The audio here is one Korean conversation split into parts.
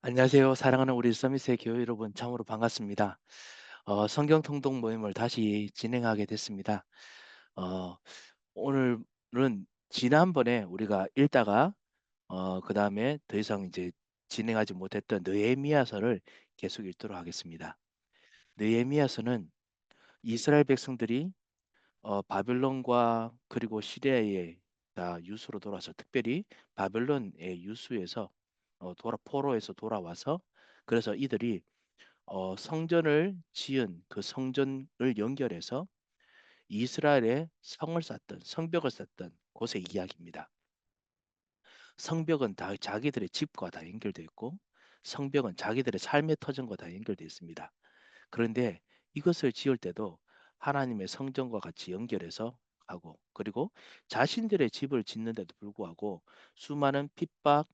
안녕하세요. 사랑하는 우리 서밋의 교회 여러분, 참으로 반갑습니다. 성경 통독 모임을 다시 진행하게 됐습니다. 어, 오늘은 지난번에 우리가 읽다가 그다음에 더 이상 이제 진행하지 못했던 느헤미야서를 계속 읽도록 하겠습니다. 느헤미야서는 이스라엘 백성들이 바벨론과 그리고 시리아의 다 유수로 돌아서, 특별히 바벨론의 유수에서 포로에서 돌아와서, 그래서 이들이 성전을 지은 그 성전을 연결해서 이스라엘의 성을 쌓던, 성벽을 쌓던 곳의 이야기입니다. 성벽은 다 자기들의 집과 다 연결되어 있고, 성벽은 자기들의 삶의 터전과 다 연결되어 있습니다. 그런데 이것을 지을 때도 하나님의 성전과 같이 연결해서 하고, 그리고 자신들의 집을 짓는데도 불구하고 수많은 핍박,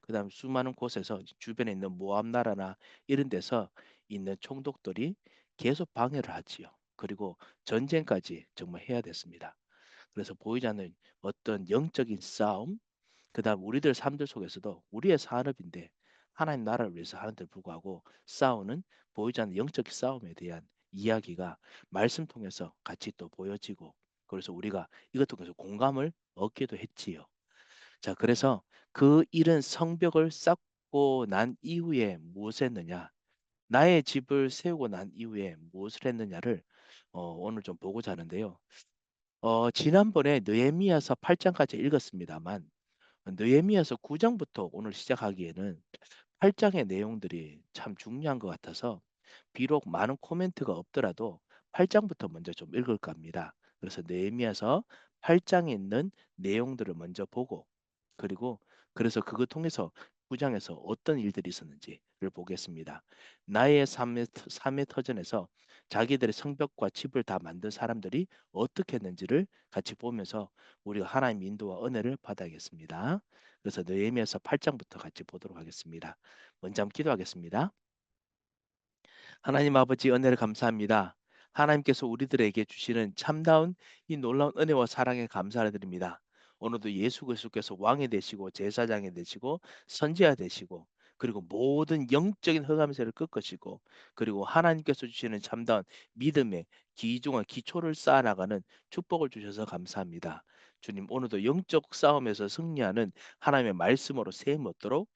그다음 수많은 곳에서 주변에 있는 모압 나라나 이런 데서 있는 총독들이 계속 방해를 하지요. 그리고 전쟁까지 정말 해야 됐습니다. 그래서 보이지 않는 어떤 영적인 싸움, 그다음 우리들 삶들 속에서도 우리의 산업인데 하나님 나라를 위해서 하는데 불구하고 싸우는, 보이지 않는 영적 싸움에 대한 이야기가 말씀 통해서 같이 또 보여지고, 그래서 우리가 이것 통해서 공감을 얻기도 했지요. 자, 그래서 그 일은 성벽을 쌓고 난 이후에 무엇을 했느냐, 나의 집을 세우고 난 이후에 무엇을 했느냐를 오늘 좀 보고자 하는데요. 지난번에 느헤미야서 8장까지 읽었습니다만, 느헤미야서 9장부터 오늘 시작하기에는 8장의 내용들이 참 중요한 것 같아서, 비록 많은 코멘트가 없더라도 8장부터 먼저 좀 읽을까 합니다. 그래서 느헤미야서 8장에 있는 내용들을 먼저 보고, 그리고 그래서 그거 통해서 9장에서 어떤 일들이 있었는지를 보겠습니다. 나의 삶의 터전에서 자기들의 성벽과 집을 다 만든 사람들이 어떻게 했는지를 같이 보면서 우리가 하나님 인도와 은혜를 받아야겠습니다. 그래서 느헤미야서 8장부터 같이 보도록 하겠습니다. 먼저 한번 기도하겠습니다. 하나님 아버지, 은혜를 감사합니다. 하나님께서 우리들에게 주시는 참다운 이 놀라운 은혜와 사랑에 감사를 드립니다. 오늘도 예수 그리스도께서 왕이 되시고 제사장이 되시고 선지자 되시고, 그리고 모든 영적인 흑암세를 꺾으시고, 그리고 하나님께서 주시는 참다운 믿음의 기중한 기초를 쌓아나가는 축복을 주셔서 감사합니다. 주님, 오늘도 영적 싸움에서 승리하는 하나님의 말씀으로 세임 얻도록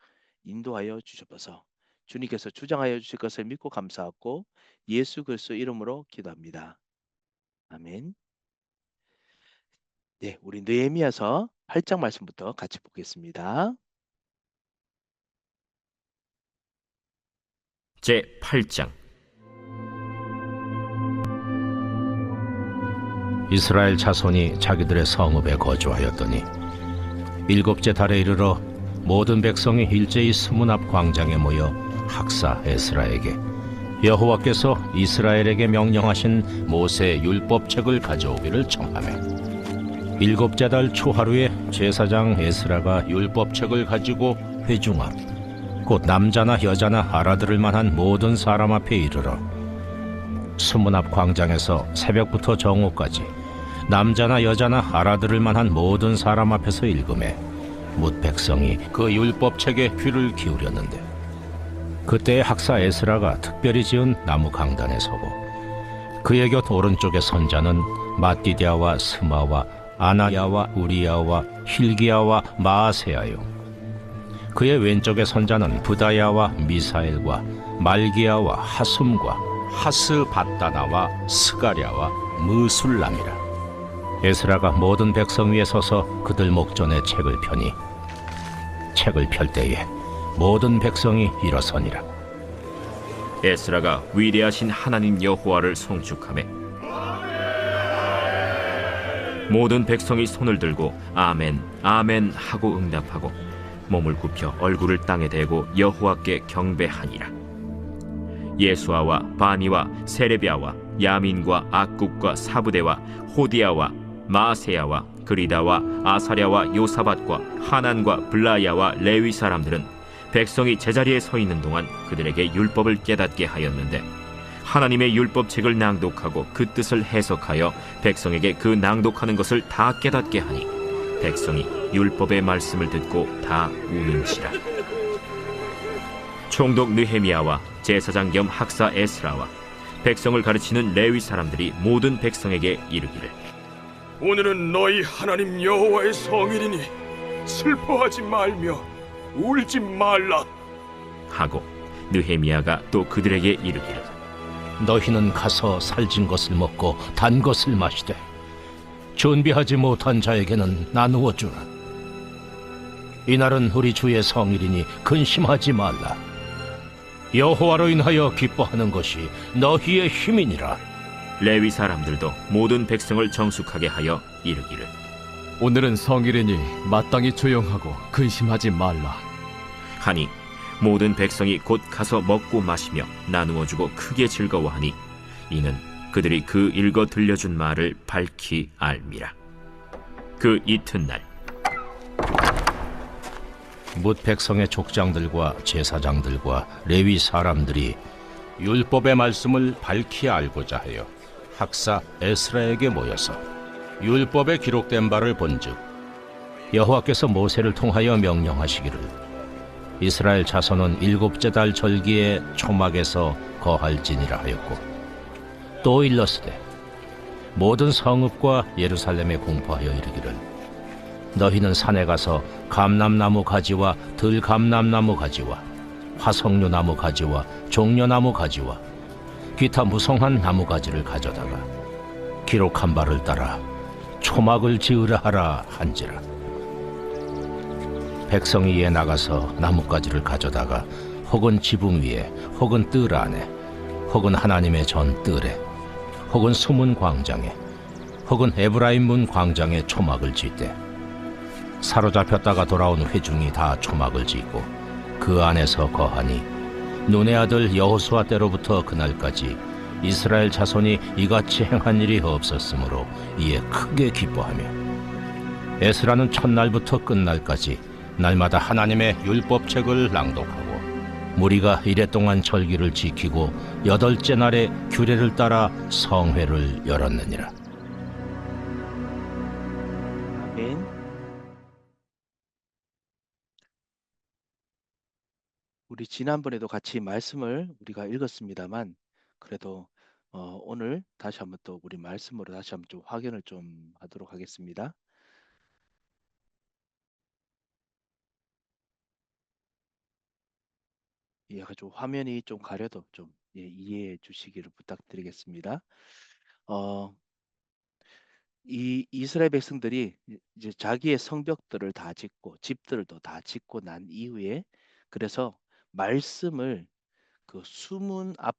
인도하여 주셔서 주님께서 주장하여 주실 것을 믿고 감사하고 예수 그리스도 이름으로 기도합니다. 아멘. 네, 우리 느헤미야서 8장 말씀부터 같이 보겠습니다. 제 8장. 이스라엘 자손이 자기들의 성읍에 거주하였더니 일곱째 달에 이르러 모든 백성이 일제히 스문 앞 광장에 모여 학사 에스라에게 여호와께서 이스라엘에게 명령하신 모세의 율법책을 가져오기를 청하매, 일곱째 달 초하루에 제사장 에스라가 율법책을 가지고 회중 앞, 곧 남자나 여자나 알아들을 만한 모든 사람 앞에 이르러 수문 앞 광장에서 새벽부터 정오까지 남자나 여자나 알아들을 만한 모든 사람 앞에서 읽음에 뭇 백성이 그 율법책에 귀를 기울였는데, 그때의 학사 에스라가 특별히 지은 나무 강단에 서고 그의 곁 오른쪽에 선자는 마띠디아와 스마와 아나야와 우리야와 힐기야와 마아세야요, 그의 왼쪽에 선자는 부다야와 미사엘과 말기야와 하숨과 하스바다나와 스가랴와 무술람이라. 에스라가 모든 백성 위에 서서 그들 목전에 책을 펴니 책을 펼 때에 모든 백성이 일어서니라. 에스라가 위대하신 하나님 여호와를 송축하매 모든 백성이 손을 들고 아멘 아멘 하고 응답하고 몸을 굽혀 얼굴을 땅에 대고 여호와께 경배하니라. 예수아와 바니와 세레비아와 야민과 악국과 사부대와 호디아와 마아세야와 그리다와 아사랴와 요사밧과 하난과 블라야와 레위 사람들은 백성이 제자리에 서 있는 동안 그들에게 율법을 깨닫게 하였는데, 하나님의 율법책을 낭독하고 그 뜻을 해석하여 백성에게 그 낭독하는 것을 다 깨닫게 하니 백성이 율법의 말씀을 듣고 다 우는지라. 총독 느헤미야와 제사장 겸 학사 에스라와 백성을 가르치는 레위 사람들이 모든 백성에게 이르기를 오늘은 너희 하나님 여호와의 성일이니 슬퍼하지 말며 울지 말라. 하고 느헤미야가 또 그들에게 이르기를 너희는 가서 살진 것을 먹고 단 것을 마시되 준비하지 못한 자에게는 나누어 주라. 이날은 우리 주의 성일이니 근심하지 말라. 여호와로 인하여 기뻐하는 것이 너희의 힘이니라. 레위 사람들도 모든 백성을 정숙하게 하여 이르기를 오늘은 성일이니 마땅히 조용하고 근심하지 말라. 하니 모든 백성이 곧 가서 먹고 마시며 나누어 주고 크게 즐거워하니 이는 그들이 그 읽어 들려준 말을 밝히 알미라. 그 이튿날 뭇 백성의 족장들과 제사장들과 레위 사람들이 율법의 말씀을 밝히 알고자 하여 학사 에스라에게 모여서 율법에 기록된 바를 본즉 여호와께서 모세를 통하여 명령하시기를 이스라엘 자손은 일곱째 달 절기에 초막에서 거할지니라 하였고 또 일렀으되 모든 성읍과 예루살렘에 공포하여 이르기를 너희는 산에 가서 감람나무 가지와 들감람나무 가지와 화석류나무 가지와 종려나무 가지와 기타 무성한 나무 가지를 가져다가 기록한 바를 따라 초막을 지으라 하라 한지라. 백성이 이에 나가서 나뭇가지를 가져다가 혹은 지붕 위에 혹은 뜰 안에 혹은 하나님의 전 뜰에 혹은 수문 광장에 혹은 에브라임 문 광장에 초막을 짓되 사로잡혔다가 돌아온 회중이 다 초막을 짓고 그 안에서 거하니 눈의 아들 여호수아 때로부터 그날까지 이스라엘 자손이 이같이 행한 일이 없었으므로 이에 크게 기뻐하며 에스라는 첫날부터 끝날까지 날마다 하나님의 율법책을 낭독하고 무리가 이레 동안 절기를 지키고 여덟째 날에 규례를 따라 성회를 열었느니라. 아멘. 우리 지난번에도 같이 말씀을 우리가 읽었습니다만 그래도 오늘 다시 한번 또 우리 말씀으로 다시 한번 좀 확인을 좀 하도록 하겠습니다. 예, 좀 화면이 좀 가려도 좀 이해해 주시기를 부탁드리겠습니다. 어, 이 이스라엘 백성들이 이제 자기의 성벽들을 다 짓고 집들도 다 짓고 난 이후에 그래서 말씀을 그 수문 앞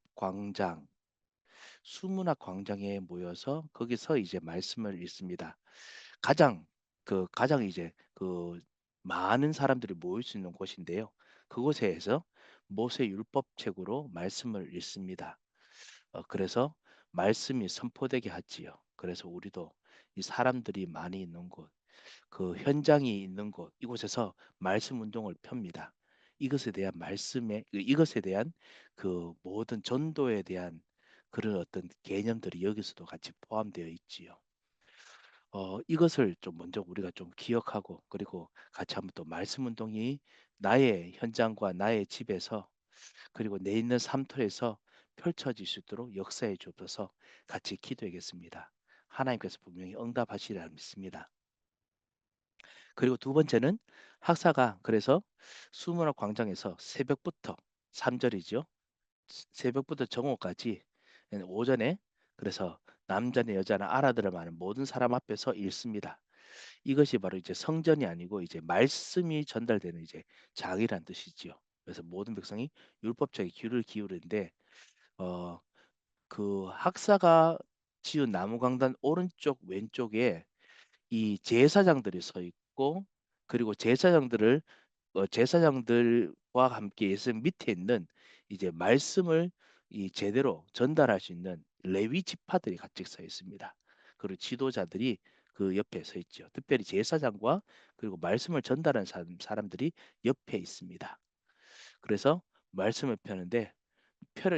광장에 모여서 거기서 이제 말씀을 읽습니다. 가장 이제 그 많은 사람들이 모일 수 있는 곳인데요. 그곳에서 모세 율법책으로 말씀을 읽습니다. 그래서 말씀이 선포되게 하지요. 그래서 우리도 이 사람들이 많이 있는 곳, 그 현장이 있는 곳, 이곳에서 말씀 운동을 펴니다. 이것에 대한 그 모든 전도에 대한 그런 어떤 개념들이 여기서도 같이 포함되어 있지요. 이것을 좀 먼저 우리가 좀 기억하고 그리고 같이 한번 또 말씀 운동이 나의 현장과 나의 집에서 그리고 내 있는 삶터에서 펼쳐질 수 있도록 역사해 주옵소서 같이 기도하겠습니다. 하나님께서 분명히 응답하시리라 믿습니다. 그리고 두 번째는 학사가 그래서 수문학 광장에서 새벽부터 3절이죠. 새벽부터 정오까지 오전에 그래서 남자나 여자나 알아들을 만한 모든 사람 앞에서 읽습니다. 이것이 바로 이제 성전이 아니고 이제 말씀이 전달되는 이제 장이란 뜻이지요. 그래서 모든 백성이 율법적인 귀를 기울이는데 어, 그 학사가 지은 나무 강단 오른쪽 왼쪽에 이 제사장들이 서 있고 그리고 제사장들과 함께 예수 밑에 있는 이제 말씀을 이 제대로 전달할 수 있는 레위 지파들이 같이 서 있습니다. 그리고 지도자들이 그 옆에 서 있죠. 특별히 제사장과 그리고 말씀을 전달하는 사람들이 옆에 있습니다. 그래서 말씀을 펴는데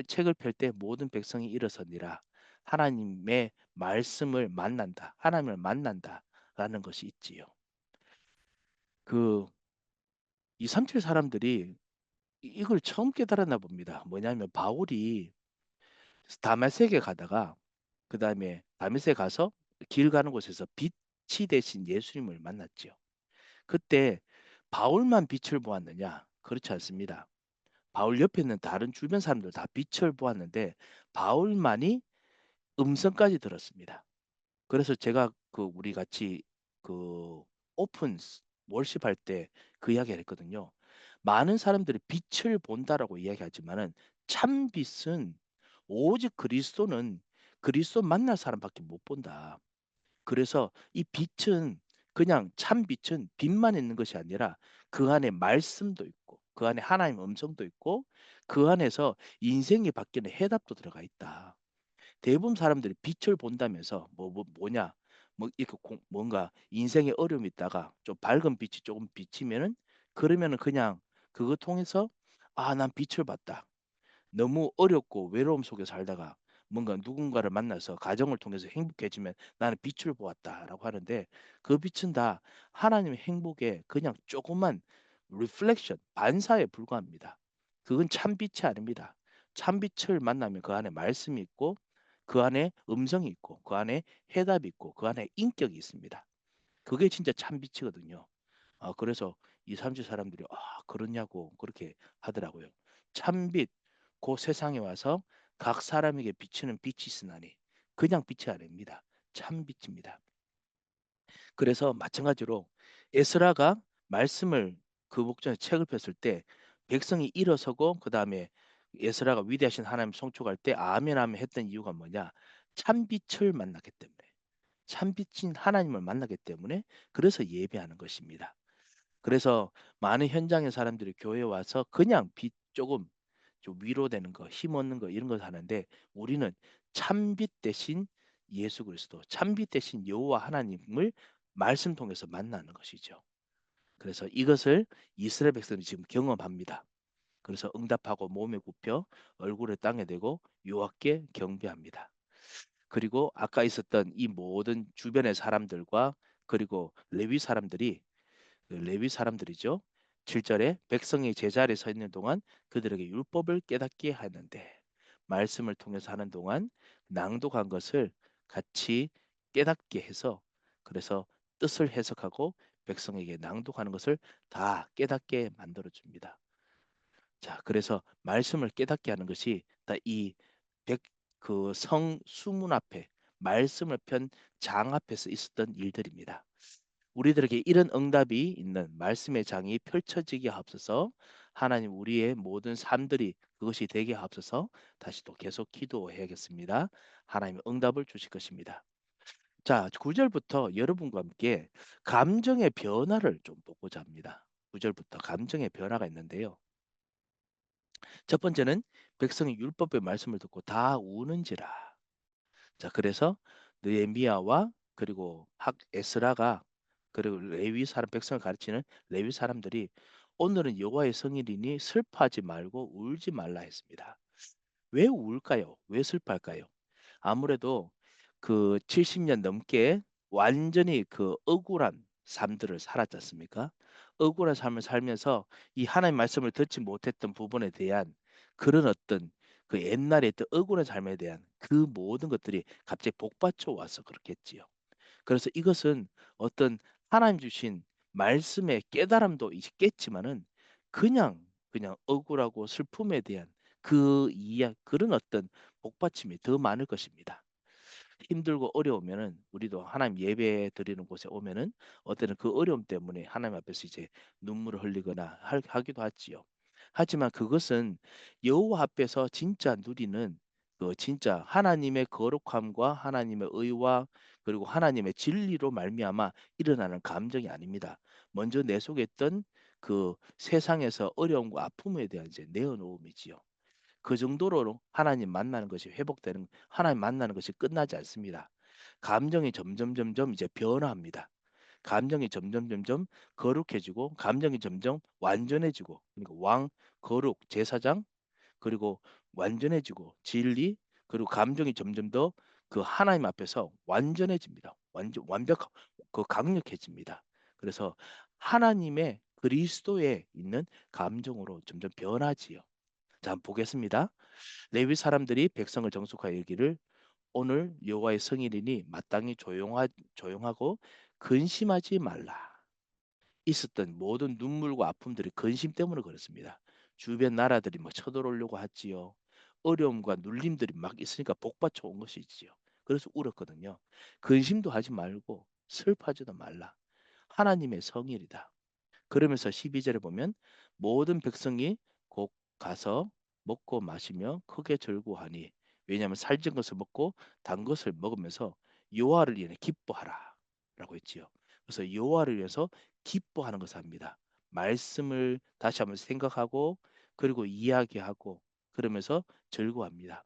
책을 펼 때 모든 백성이 일어서니라. 하나님의 말씀을 만난다. 하나님을 만난다라는 것이 있지요. 그 237 사람들이 이걸 처음 깨달았나 봅니다. 뭐냐면 바울이 다메섹에 가다가 그다음에 다메섹에 가서 길 가는 곳에서 빛이 되신 예수님을 만났지요. 그때 바울만 빛을 보았느냐? 그렇지 않습니다. 바울 옆에 있는 다른 주변 사람들 다 빛을 보았는데 바울만이 음성까지 들었습니다. 그래서 제가 그 우리 같이 그 오픈 월십할 때 그 이야기를 했거든요. 많은 사람들이 빛을 본다라고 이야기하지만은 참 빛은 오직 그리스도는 그리스도 만날 사람밖에 못 본다. 그래서 이 빛은 그냥 참 빛은 빛만 있는 것이 아니라 그 안에 말씀도 있고 그 안에 하나님 음성도 있고 그 안에서 인생이 바뀌는 해답도 들어가 있다. 대부분 사람들이 빛을 본다면서 뭐냐 뭐 이렇게 뭔가 인생에 어려움이 있다가 좀 밝은 빛이 조금 비치면은 그러면은 그냥 그거 통해서 아, 난 빛을 봤다. 너무 어렵고 외로움 속에 살다가 뭔가 누군가를 만나서 가정을 통해서 행복해지면 나는 빛을 보았다라고 하는데 그 빛은 다 하나님의 행복에 그냥 조그만 리플렉션, 반사에 불과합니다. 그건 참 빛이 아닙니다. 참 빛을 만나면 그 안에 말씀이 있고 그 안에 음성이 있고 그 안에 해답이 있고 그 안에 인격이 있습니다. 그게 진짜 참 빛이거든요. 그래서 이 삼지 사람들이 그렇냐고 그렇게 하더라고요. 참빛 그 세상에 와서 각 사람에게 비추는 빛이 있으나니 그냥 빛이 아닙니다. 참빛입니다. 그래서 마찬가지로 에스라가 말씀을 그 목전에 책을 폈을 때 백성이 일어서고 그다음에 에스라가 위대하신 하나님 송축할 때 아멘 아멘 했던 이유가 뭐냐? 참빛을 만났기 때문에. 참빛인 하나님을 만나기 때문에 그래서 예배하는 것입니다. 그래서 많은 현장의 사람들이 교회에 와서 그냥 빛 조금 좀 위로되는 거, 힘 얻는 거 이런 걸 하는데 우리는 참빛 대신 예수 그리스도, 참빛 대신 여호와 하나님을 말씀 통해서 만나는 것이죠. 그래서 이것을 이스라엘 백성이 지금 경험합니다. 그래서 응답하고 몸에 굽혀 얼굴을 땅에 대고 여호와께 경배합니다. 그리고 아까 있었던 이 모든 주변의 사람들과 그리고 레위 사람들이 그 레위 사람들이죠. 7절에 백성이 제자리에 서 있는 동안 그들에게 율법을 깨닫게 하는데 말씀을 통해서 하는 동안 낭독한 것을 같이 깨닫게 해서 그래서 뜻을 해석하고 백성에게 낭독하는 것을 다 깨닫게 만들어 줍니다. 자, 그래서 말씀을 깨닫게 하는 것이 다이백그성 수문 앞에 말씀을 편 장 앞에서 있었던 일들입니다. 우리들에게 이런 응답이 있는 말씀의 장이 펼쳐지게 하옵소서. 하나님 우리의 모든 삶들이 그것이 되게 하옵소서. 다시 또 계속 기도해야겠습니다. 하나님 응답을 주실 것입니다. 자, 9절부터 여러분과 함께 감정의 변화를 좀 보고자 합니다. 9절부터 감정의 변화가 있는데요. 첫 번째는 백성이 율법의 말씀을 듣고 다 우는지라. 자, 그래서 느헤미야와 그리고 학 에스라가 그리고 레위 사람 백성을 가르치는 레위 사람들이 오늘은 여호와의 성일이니 슬퍼하지 말고 울지 말라 했습니다. 왜 울까요? 왜 슬퍼할까요? 아무래도 그 70년 넘게 완전히 그 억울한 삶들을 살았지 않습니까? 억울한 삶을 살면서 이 하나님 말씀을 듣지 못했던 부분에 대한 그런 어떤 그 옛날에 있던 억울한 삶에 대한 그 모든 것들이 갑자기 복받쳐 와서 그렇겠지요. 그래서 이것은 어떤 하나님 주신 말씀의 깨달음도 있겠지만은 그냥 억울하고 슬픔에 대한 그런 어떤 복받침이 더 많을 것입니다. 힘들고 어려우면은 우리도 하나님 예배 드리는 곳에 오면은 어때는 그 어려움 때문에 하나님 앞에서 이제 눈물을 흘리거나 하기도 하지요. 하지만 그것은 여호와 앞에서 진짜 누리는 그 진짜 하나님의 거룩함과 하나님의 의와 그리고 하나님의 진리로 말미암아 일어나는 감정이 아닙니다. 먼저 내 속에 있던 그 세상에서 어려움과 아픔에 대한 이제 내어놓음이지요. 그 정도로 하나님 만나는 것이 회복되는 하나님 만나는 것이 끝나지 않습니다. 감정이 점점 이제 변화합니다. 감정이 점점 거룩해지고 감정이 점점 완전해지고 그러니까 왕, 거룩, 제사장 그리고 완전해지고 진리 그리고 감정이 점점 더 그 하나님 앞에서 완전해집니다. 완벽 그 강력해집니다. 그래서 하나님의 그리스도에 있는 감정으로 점점 변하지요. 자, 한번 보겠습니다. 레위 사람들이 백성을 정숙하여 이르기를 오늘 여호와의 성일이니 마땅히 조용하고 근심하지 말라. 있었던 모든 눈물과 아픔들이 근심 때문에 그렇습니다. 주변 나라들이 뭐 쳐들어오려고 하지요. 어려움과 눌림들이 막 있으니까 복받쳐 온 것이지요. 그래서 울었거든요. 근심도 하지 말고 슬퍼하지도 말라. 하나님의 성일이다. 그러면서 12절에 보면 모든 백성이 곧 가서 먹고 마시며 크게 즐거워하니 왜냐하면 살찐 것을 먹고 단 것을 먹으면서 여호와를 인해 기뻐하라 라고 했지요. 그래서 여호와를 위해서 기뻐하는 것을 합니다. 말씀을 다시 한번 생각하고 그리고 이야기하고 그러면서 즐거워합니다.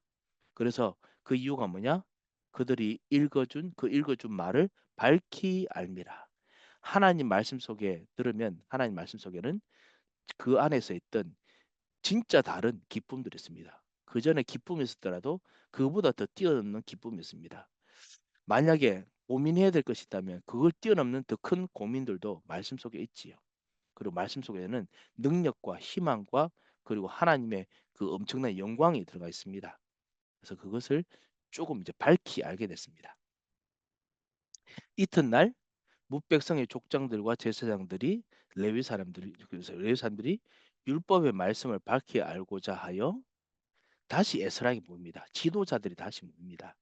그래서 그 이유가 뭐냐? 그들이 읽어준 말을 밝히 알미라. 하나님 말씀 속에 들으면 하나님 말씀 속에는 그 안에서 있던 진짜 다른 기쁨들이 있습니다. 그 전에 기쁨이 있었더라도 그보다 더 뛰어넘는 기쁨이 있습니다. 만약에 고민해야 될 것이 있다면 그걸 뛰어넘는 더 큰 고민들도 말씀 속에 있지요. 그리고 말씀 속에는 능력과 희망과 그리고 하나님의 그 엄청난 영광이 들어가 있습니다. 그래서 그것을 조금 이제 밝히 알게 됐습니다. 이튿날 뭇백성의 족장들과 제사장들이 레위 사람들이 율법의 말씀을 밝히 알고자 하여 다시 에스라에게 묻습니다. 지도자들이 다시 묻습니다.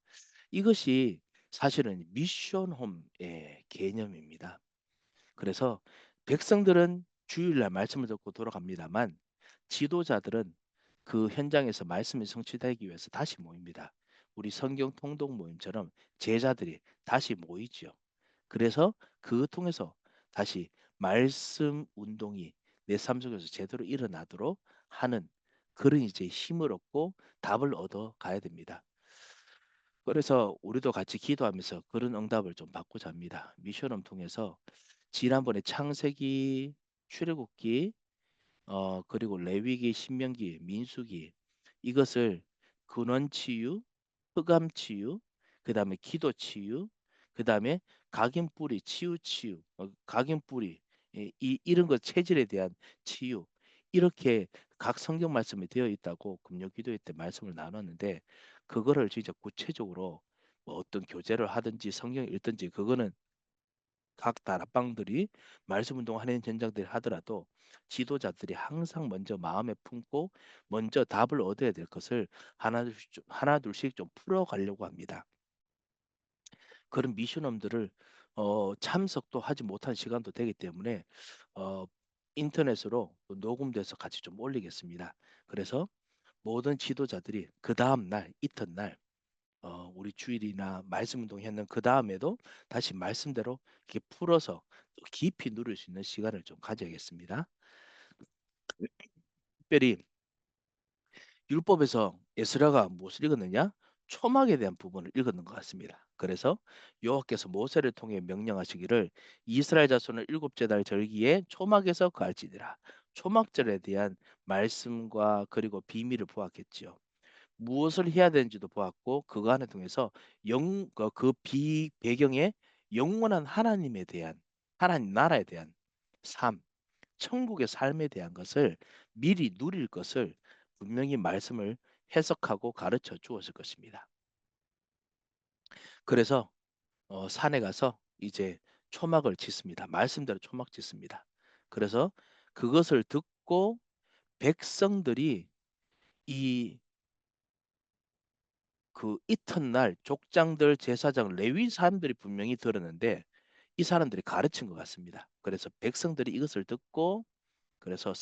이것이 사실은 미션홈의 개념입니다. 그래서 백성들은 주일날 말씀을 듣고 돌아갑니다만 지도자들은 그 현장에서 말씀이 성취되기 위해서 다시 모입니다. 우리 성경 통독 모임처럼 제자들이 다시 모이지요. 그래서 그 통해서 다시 말씀 운동이 내 삶 속에서 제대로 일어나도록 하는 그런 이제 힘을 얻고 답을 얻어 가야 됩니다. 그래서 우리도 같이 기도하면서 그런 응답을 좀 받고자 합니다. 미션을 통해서 지난번에 창세기, 출애굽기, 그리고 레위기, 신명기, 민수기 이것을 근원 치유, 흑암 치유, 그다음에 기도 치유, 그다음에 각인 뿌리 치유, 각인 뿌리 이런 것 체질에 대한 치유 이렇게 각 성경 말씀이 되어 있다고 금요 기도회 때 말씀을 나눴는데 그거를 진짜 구체적으로 뭐 어떤 교제를 하든지 성경을 읽든지 그거는 각 다락방들이 말씀 운동하는 현장들이 하더라도 지도자들이 항상 먼저 마음에 품고 먼저 답을 얻어야 될 것을 하나 둘씩 좀 풀어가려고 합니다. 그런 미션홈들을 참석도 하지 못한 시간도 되기 때문에 어, 인터넷으로 또 녹음돼서 같이 좀 올리겠습니다. 그래서 모든 지도자들이 그 다음 날 이튿날 우리 주일이나 말씀 운동했는 그 다음에도 다시 말씀대로 이렇게 풀어서 또 깊이 누릴 수 있는 시간을 좀 가져야겠습니다. 특별히 율법에서 에스라가 무엇을 읽었느냐? 초막에 대한 부분을 읽었는 것 같습니다. 그래서 여호와께서 모세를 통해 명령하시기를 이스라엘 자손을 일곱째 달 절기에 초막에서 거할지니라. 초막절에 대한 말씀과 그리고 비밀을 보았겠지요. 무엇을 해야 되는지도 보았고 그거 안에 통해서 배경에 영원한 하나님에 대한 하나님 나라에 대한 삶, 천국의 삶에 대한 것을 미리 누릴 것을 분명히 말씀을 해석하고 가르쳐 주었을 것입니다. 그래서 산에 가서 이제 초막을 짓습니다. 말씀대로 초막 짓습니다. 그래서 그것을 듣고 백성들이 이 그 이튿날 족장들, 제사장, 레위 사람들이 분명히 들었는데 이 사람들이 가르친 것 같습니다. 그래서 백성들이 이것을 듣고 그래서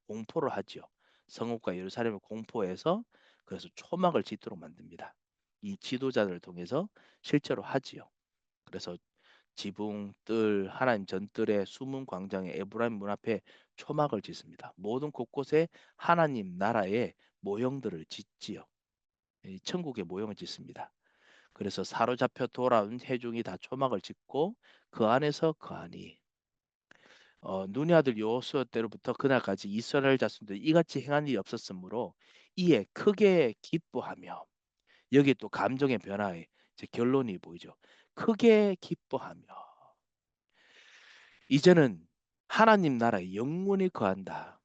공포를 하지요. 성읍과 예루살렘을 공포해서 그래서 초막을 짓도록 만듭니다. 이 지도자들을 통해서 실제로 하지요. 그래서 지붕, 뜰, 하나님 전뜰의 숨은 광장에 에브라임 문 앞에 초막을 짓습니다. 모든 곳곳에 하나님 나라의 모형들을 짓지요. 이 천국의 모형을 짓습니다. 그래서 사로잡혀 돌아온 회중이 다 초막을 짓고 그 안에서 거하니 눈의 아들 여호수아 때로부터 그날까지 이스라엘 자손들이 이같이 행한 일이 없었으므로 이에 크게 기뻐하며 여기 또 감정의 변화의 이제 결론이 보이죠. 크게 기뻐하며 이제는 하나님 나라에 영원히 거한다.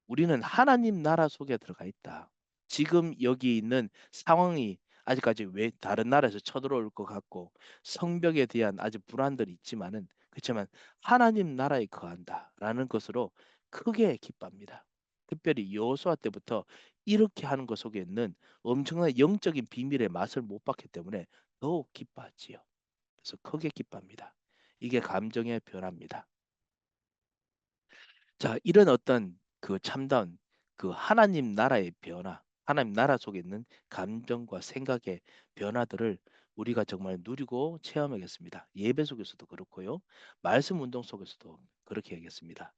우리는 하나님 나라 속에 들어가 있다. 지금 여기 있는 상황이 아직까지 왜 다른 나라에서 쳐들어올 것 같고 성벽에 대한 아주 불안들이 있지만은 그렇지만 하나님 나라에 거한다라는 것으로 크게 기뻐합니다. 특별히 여호수아 때부터 이렇게 하는 것 속에는 엄청난 영적인 비밀의 맛을 못 봤기 때문에 더욱 기뻐하지요. 그래서 크게 기뻐합니다. 이게 감정의 변화입니다. 자, 이런 어떤 그 참다운 그 하나님 나라의 변화, 하나님 나라 속에 있는 감정과 생각의 변화들을 우리가 정말 누리고 체험하겠습니다. 예배 속에서도 그렇고요. 말씀 운동 속에서도 그렇게 하겠습니다.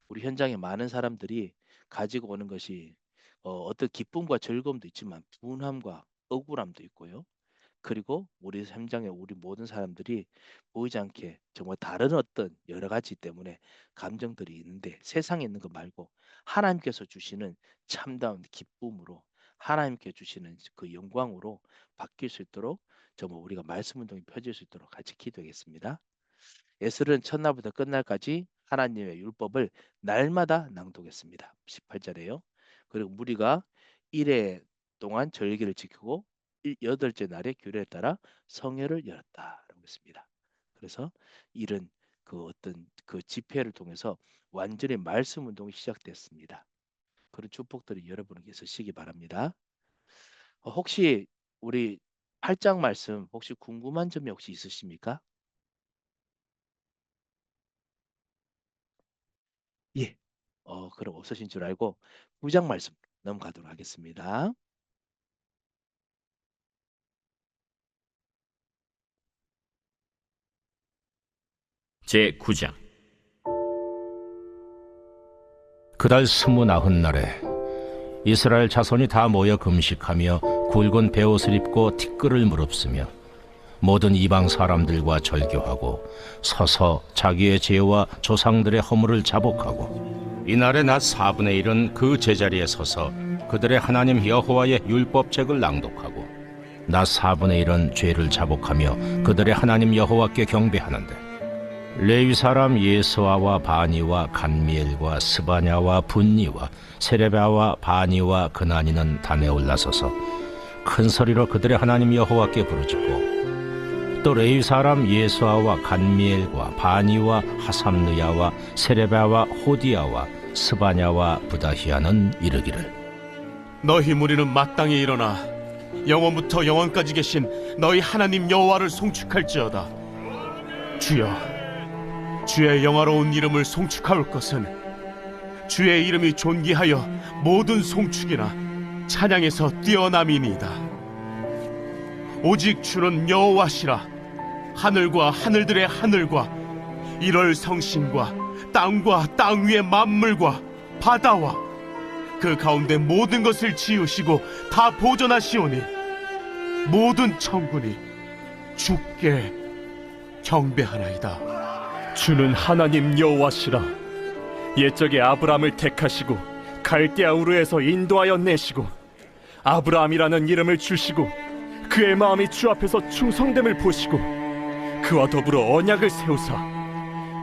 우리 현장에 많은 사람들이 가지고 오는 것이 어떤 기쁨과 즐거움도 있지만 분함과 억울함도 있고요. 그리고 우리 현장에 우리 모든 사람들이 보이지 않게 정말 다른 어떤 여러 가지 때문에 감정들이 있는데 세상에 있는 것 말고 하나님께서 주시는 참다운 기쁨으로 하나님께 주시는 그 영광으로 바뀔 수 있도록 정말 우리가 말씀 운동이 펴질 수 있도록 같이 기도하겠습니다. 예술은 첫날부터 끝날까지 하나님의 율법을 날마다 낭독했습니다. 18절에요. 그리고 무리가 1회 동안 절기를 지키고 여덟째 날의 규례에 따라 성회를 열었다라고 했습니다. 그래서 이런 그 어떤 그 집회를 통해서 완전히 말씀 운동이 시작됐습니다. 그런 축복들이 여러분에게 있으시기 바랍니다. 혹시 우리 8장 말씀 혹시 궁금한 점이 혹시 있으십니까? 예. 그럼 없으신 줄 알고 9장 말씀 넘어가도록 하겠습니다. 제9장. 그달 29날에 이스라엘 자손이 다 모여 금식하며 굵은 베옷을 입고 티끌을 무릅쓰며 모든 이방 사람들과 절교하고 서서 자기의 죄와 조상들의 허물을 자복하고 이날의 낮 4분의 1은 그 제자리에 서서 그들의 하나님 여호와의 율법책을 낭독하고 낮 4분의 1은 죄를 자복하며 그들의 하나님 여호와께 경배하는데 레위 사람 예수아와 바니와 간미엘과 스바냐와 분니와 세레바와 바니와 그나니는 단에 올라서서 큰 소리로 그들의 하나님 여호와께 부르짖고 또 레위 사람 예수아와 간미엘과 바니와 하삼느야와 세레바와 호디야와 스바냐와 부다히야는 이르기를 너희 무리는 마땅히 일어나 영원부터 영원까지 계신 너희 하나님 여호와를 송축할지어다. 주여, 주의 영화로운 이름을 송축할 것은 주의 이름이 존귀하여 모든 송축이나 찬양에서 뛰어남이니이다. 오직 주는 여호와시라. 하늘과 하늘들의 하늘과 일월 성신과 땅과 땅 위의 만물과 바다와 그 가운데 모든 것을 지으시고 다 보존하시오니 모든 천군이 주께 경배하나이다. 주는 하나님 여호와시라. 옛적에 아브라함을 택하시고 갈대아 우르에서 인도하여 내시고 아브라함이라는 이름을 주시고 그의 마음이 주 앞에서 충성됨을 보시고 그와 더불어 언약을 세우사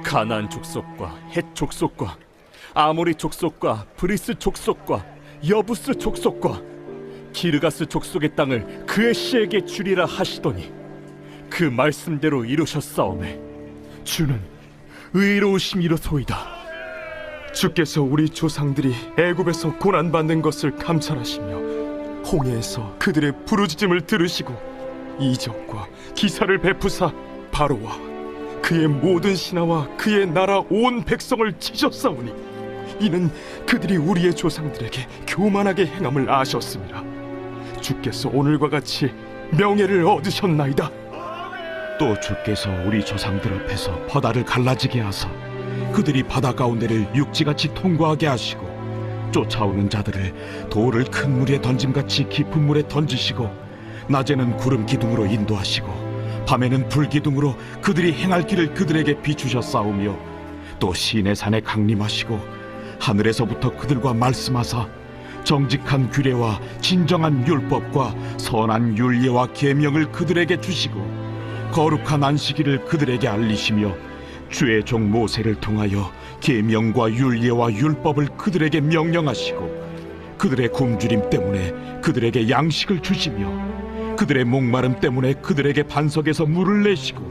가나안 족속과 헷 족속과 아모리 족속과 브리스 족속과 여부스 족속과 기르가스 족속의 땅을 그의 씨에게 주리라 하시더니 그 말씀대로 이루셨사오매 주는 의로우심이로소이다. 주께서 우리 조상들이 애굽에서 고난받는 것을 감찰하시며 홍해에서 그들의 부르짖음을 들으시고 이적과 기사를 베푸사 바로와 그의 모든 신하와 그의 나라 온 백성을 치셨사오니 이는 그들이 우리의 조상들에게 교만하게 행함을 아셨습니다. 주께서 오늘과 같이 명예를 얻으셨나이다. 또 주께서 우리 조상들 앞에서 바다를 갈라지게 하사 그들이 바다 가운데를 육지같이 통과하게 하시고 쫓아오는 자들을 돌을 큰 물에 던짐같이 깊은 물에 던지시고 낮에는 구름 기둥으로 인도하시고 밤에는 불 기둥으로 그들이 행할 길을 그들에게 비추셨사오며 또 시내 산에 강림하시고 하늘에서부터 그들과 말씀하사 정직한 규례와 진정한 율법과 선한 율례와 계명을 그들에게 주시고 거룩한 안식일을 그들에게 알리시며 주의 종 모세를 통하여 계명과 율례와 율법을 그들에게 명령하시고 그들의 굶주림 때문에 그들에게 양식을 주시며 그들의 목마름 때문에 그들에게 반석에서 물을 내시고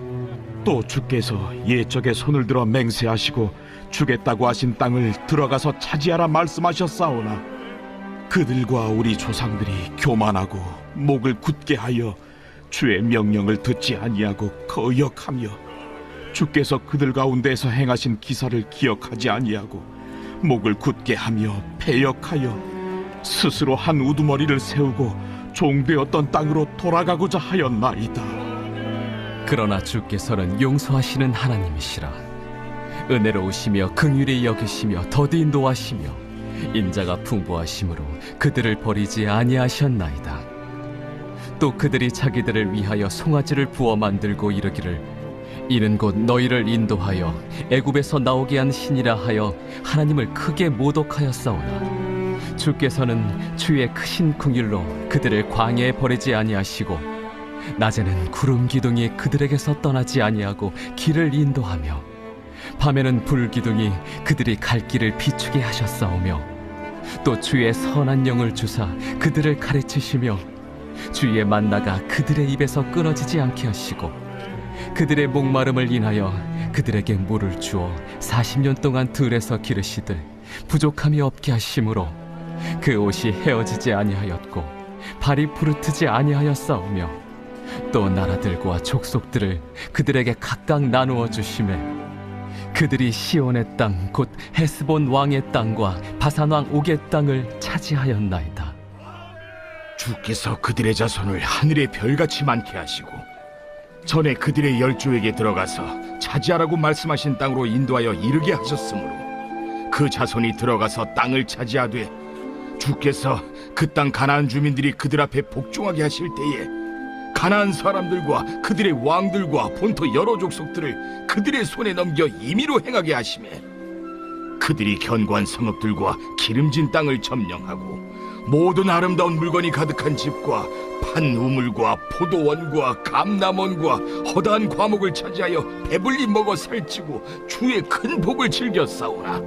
또 주께서 옛적에 손을 들어 맹세하시고 주겠다고 하신 땅을 들어가서 차지하라 말씀하셨사오나 그들과 우리 조상들이 교만하고 목을 굳게 하여 주의 명령을 듣지 아니하고 거역하며 주께서 그들 가운데서 행하신 기사를 기억하지 아니하고 목을 굳게 하며 패역하여 스스로 한 우두머리를 세우고 종되었던 땅으로 돌아가고자 하였나이다. 그러나 주께서는 용서하시는 하나님이시라. 은혜로우시며 긍휼히 여기시며 더디 인도하시며 인자가 풍부하심으로 그들을 버리지 아니하셨나이다. 또 그들이 자기들을 위하여 송아지를 부어 만들고 이르기를 이는 곧 너희를 인도하여 애굽에서 나오게 한 신이라 하여 하나님을 크게 모독하였사오나 주께서는 주의 크신 긍휼로 그들을 광야에 버리지 아니하시고 낮에는 구름 기둥이 그들에게서 떠나지 아니하고 길을 인도하며 밤에는 불 기둥이 그들이 갈 길을 비추게 하셨사오며 또 주의 선한 영을 주사 그들을 가르치시며 주의 만나가 그들의 입에서 끊어지지 않게 하시고 그들의 목마름을 인하여 그들에게 물을 주어 40년 동안 들에서 기르시되 부족함이 없게 하심으로 그 옷이 헤어지지 아니하였고 발이 부르트지 아니하였사오며 또 나라들과 족속들을 그들에게 각각 나누어 주시매 그들이 시온의 땅 곧 헤스본 왕의 땅과 바산 왕 옥의 땅을 차지하였나이다. 주께서 그들의 자손을 하늘의 별같이 많게 하시고 전에 그들의 열조에게 들어가서 차지하라고 말씀하신 땅으로 인도하여 이르게 하셨으므로 그 자손이 들어가서 땅을 차지하되 주께서 그 땅 가나안 주민들이 그들 앞에 복종하게 하실 때에 가나안 사람들과 그들의 왕들과 본토 여러 족속들을 그들의 손에 넘겨 임의로 행하게 하시매 그들이 견고한 성읍들과 기름진 땅을 점령하고 모든 아름다운 물건이 가득한 집과 판 우물과 포도원과 감람원과 허다한 과목을 차지하여 배불리 먹어 살찌고 주의 큰 복을 즐겨 싸우나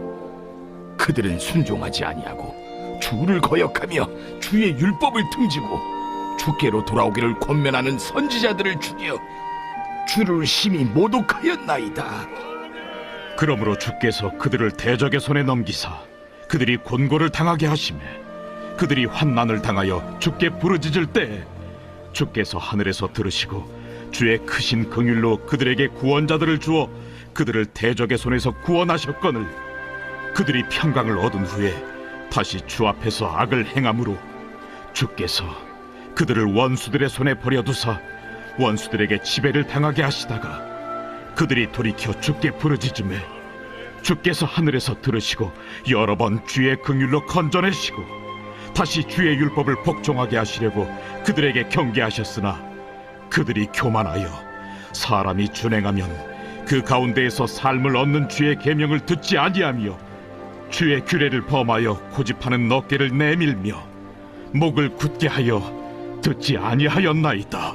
그들은 순종하지 아니하고 주를 거역하며 주의 율법을 등지고 주께로 돌아오기를 권면하는 선지자들을 죽여 주를 심히 모독하였나이다. 그러므로 주께서 그들을 대적의 손에 넘기사 그들이 곤고를 당하게 하시매 그들이 환난을 당하여 주께 부르짖을 때 주께서 하늘에서 들으시고 주의 크신 긍휼로 그들에게 구원자들을 주어 그들을 대적의 손에서 구원하셨거늘 그들이 평강을 얻은 후에 다시 주 앞에서 악을 행함으로 주께서 그들을 원수들의 손에 버려두사 원수들에게 지배를 당하게 하시다가 그들이 돌이켜 주께 부르짖음에 주께서 하늘에서 들으시고 여러 번 주의 긍휼로 건져내시고 다시 주의 율법을 복종하게 하시려고 그들에게 경계하셨으나 그들이 교만하여 사람이 준행하면 그 가운데에서 삶을 얻는 주의 계명을 듣지 아니하며 주의 규례를 범하여 고집하는 어깨를 내밀며 목을 굳게 하여 듣지 아니하였나이다.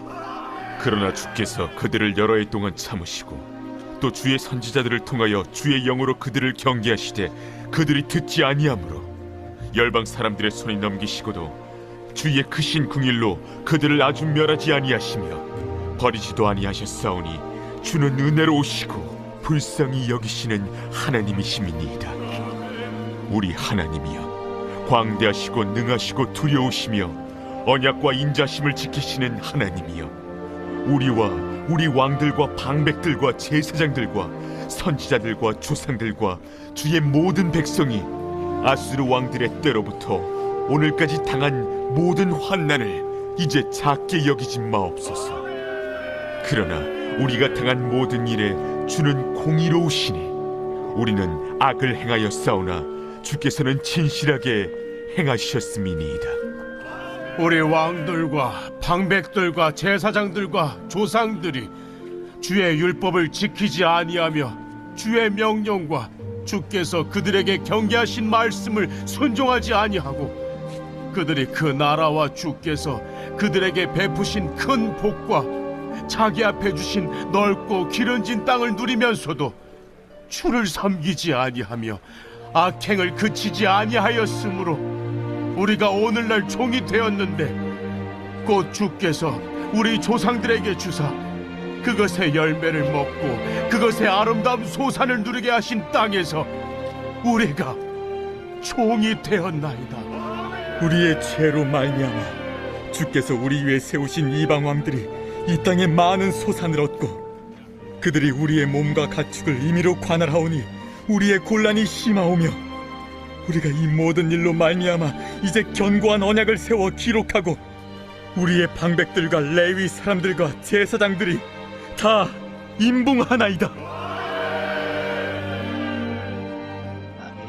그러나 주께서 그들을 여러 해 동안 참으시고 또 주의 선지자들을 통하여 주의 영으로 그들을 경계하시되 그들이 듣지 아니하므로 열방 사람들의 손에 넘기시고도 주의 크신 긍휼로 그들을 아주 멸하지 아니하시며 버리지도 아니하셨사오니 주는 은혜로우시고 불쌍히 여기시는 하나님이심이니이다. 우리 하나님이여 광대하시고 능하시고 두려우시며 언약과 인자심을 지키시는 하나님이여 우리와 우리 왕들과 방백들과 제사장들과 선지자들과 조상들과 주의 모든 백성이 아수르 왕들의 때로부터 오늘까지 당한 모든 환난을 이제 작게 여기지 마옵소서. 그러나 우리가 당한 모든 일에 주는 공의로우시니 우리는 악을 행하여 싸우나 주께서는 진실하게 행하셨음이니이다. 우리 왕들과 방백들과 제사장들과 조상들이 주의 율법을 지키지 아니하며 주의 명령과 주께서 그들에게 경계하신 말씀을 순종하지 아니하고 그들이 그 나라와 주께서 그들에게 베푸신 큰 복과 자기 앞에 주신 넓고 기름진 땅을 누리면서도 주를 섬기지 아니하며 악행을 그치지 아니하였으므로 우리가 오늘날 종이 되었는데 곧 주께서 우리 조상들에게 주사 그것의 열매를 먹고 그것의 아름다운 소산을 누리게 하신 땅에서 우리가 종이 되었나이다. 우리의 죄로 말미암아 주께서 우리 위에 세우신 이방 왕들이 이 땅에 많은 소산을 얻고 그들이 우리의 몸과 가축을 임의로 관할하오니 우리의 곤란이 심하오며 우리가 이 모든 일로 말미암아 이제 견고한 언약을 세워 기록하고 우리의 방백들과 레위 사람들과 제사장들이 다 임봉하나이다. 아멘.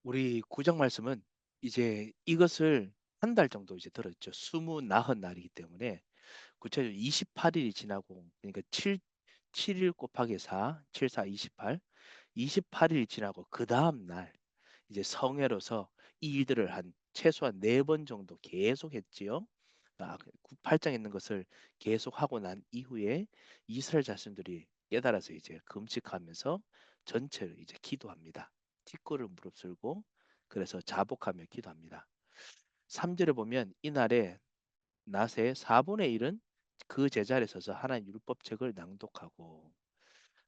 우리 구정 말씀은 이제 이것을 한 달 정도 이제 들었죠. 스무 나흔 날이기 때문에 구체적으로 28일이 지나고 그러니까 7일 곱하기 4, 7, 4, 28, 28일이 지나고 그 다음 날 이제 성회로서 이 일들을 한 최소한 4번 정도 계속 했지요. 8장에 있는 것을 계속하고 난 이후에 이스라엘 자신들이 깨달아서 이제 금식하면서 전체를 이제 기도합니다. 티끌을 무릅쓰고 그래서 자복하며 기도합니다. 3절에 보면 이날에 낮에 4분의 1은 그 제자리에 서서 하나님 율법책을 낭독하고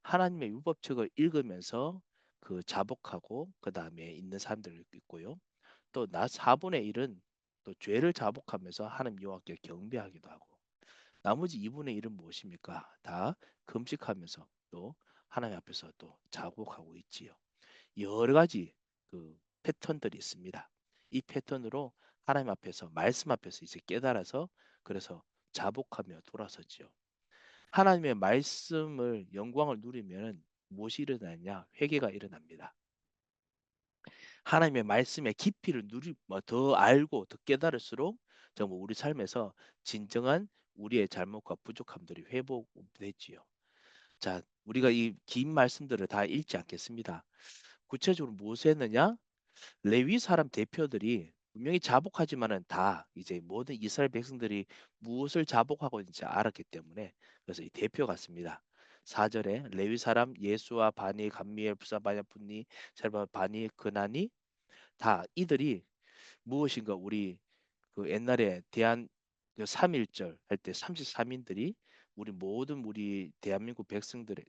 하나님의 율법책을 읽으면서 그 자복하고 그 다음에 있는 사람들을 있고요. 또 낮 4분의 1은 또 죄를 자복하면서 하나님 여호와께 경배하기도 하고 나머지 2분의 1은 무엇입니까? 다 금식하면서 또 하나님 앞에서 또 자복하고 있지요. 여러 가지 그 패턴들이 있습니다. 이 패턴으로 하나님 앞에서 말씀 앞에서 이제 깨달아서 그래서 자복하며 돌아서지요. 하나님의 말씀을 영광을 누리면 무엇이 일어나냐? 회개가 일어납니다. 하나님의 말씀의 깊이를 더 알고 더 깨달을수록 정말 우리 삶에서 진정한 우리의 잘못과 부족함들이 회복되지요. 자, 우리가 이 긴 말씀들을 다 읽지 않겠습니다. 구체적으로 무엇을 했느냐? 레위 사람 대표들이 분명히 자복하지만은 다 이제 모든 이스라엘 백성들이 무엇을 자복하고 있는지 알았기 때문에 그래서 이 대표 같습니다. 4절에 레위 사람 예수와 바니 감미엘 부사바냐 분니 셀바 바니 그나니 다 이들이 무엇인가 우리 그 옛날에 대한 그 3.1절 할 때 33인들이 우리 대한민국 백성들의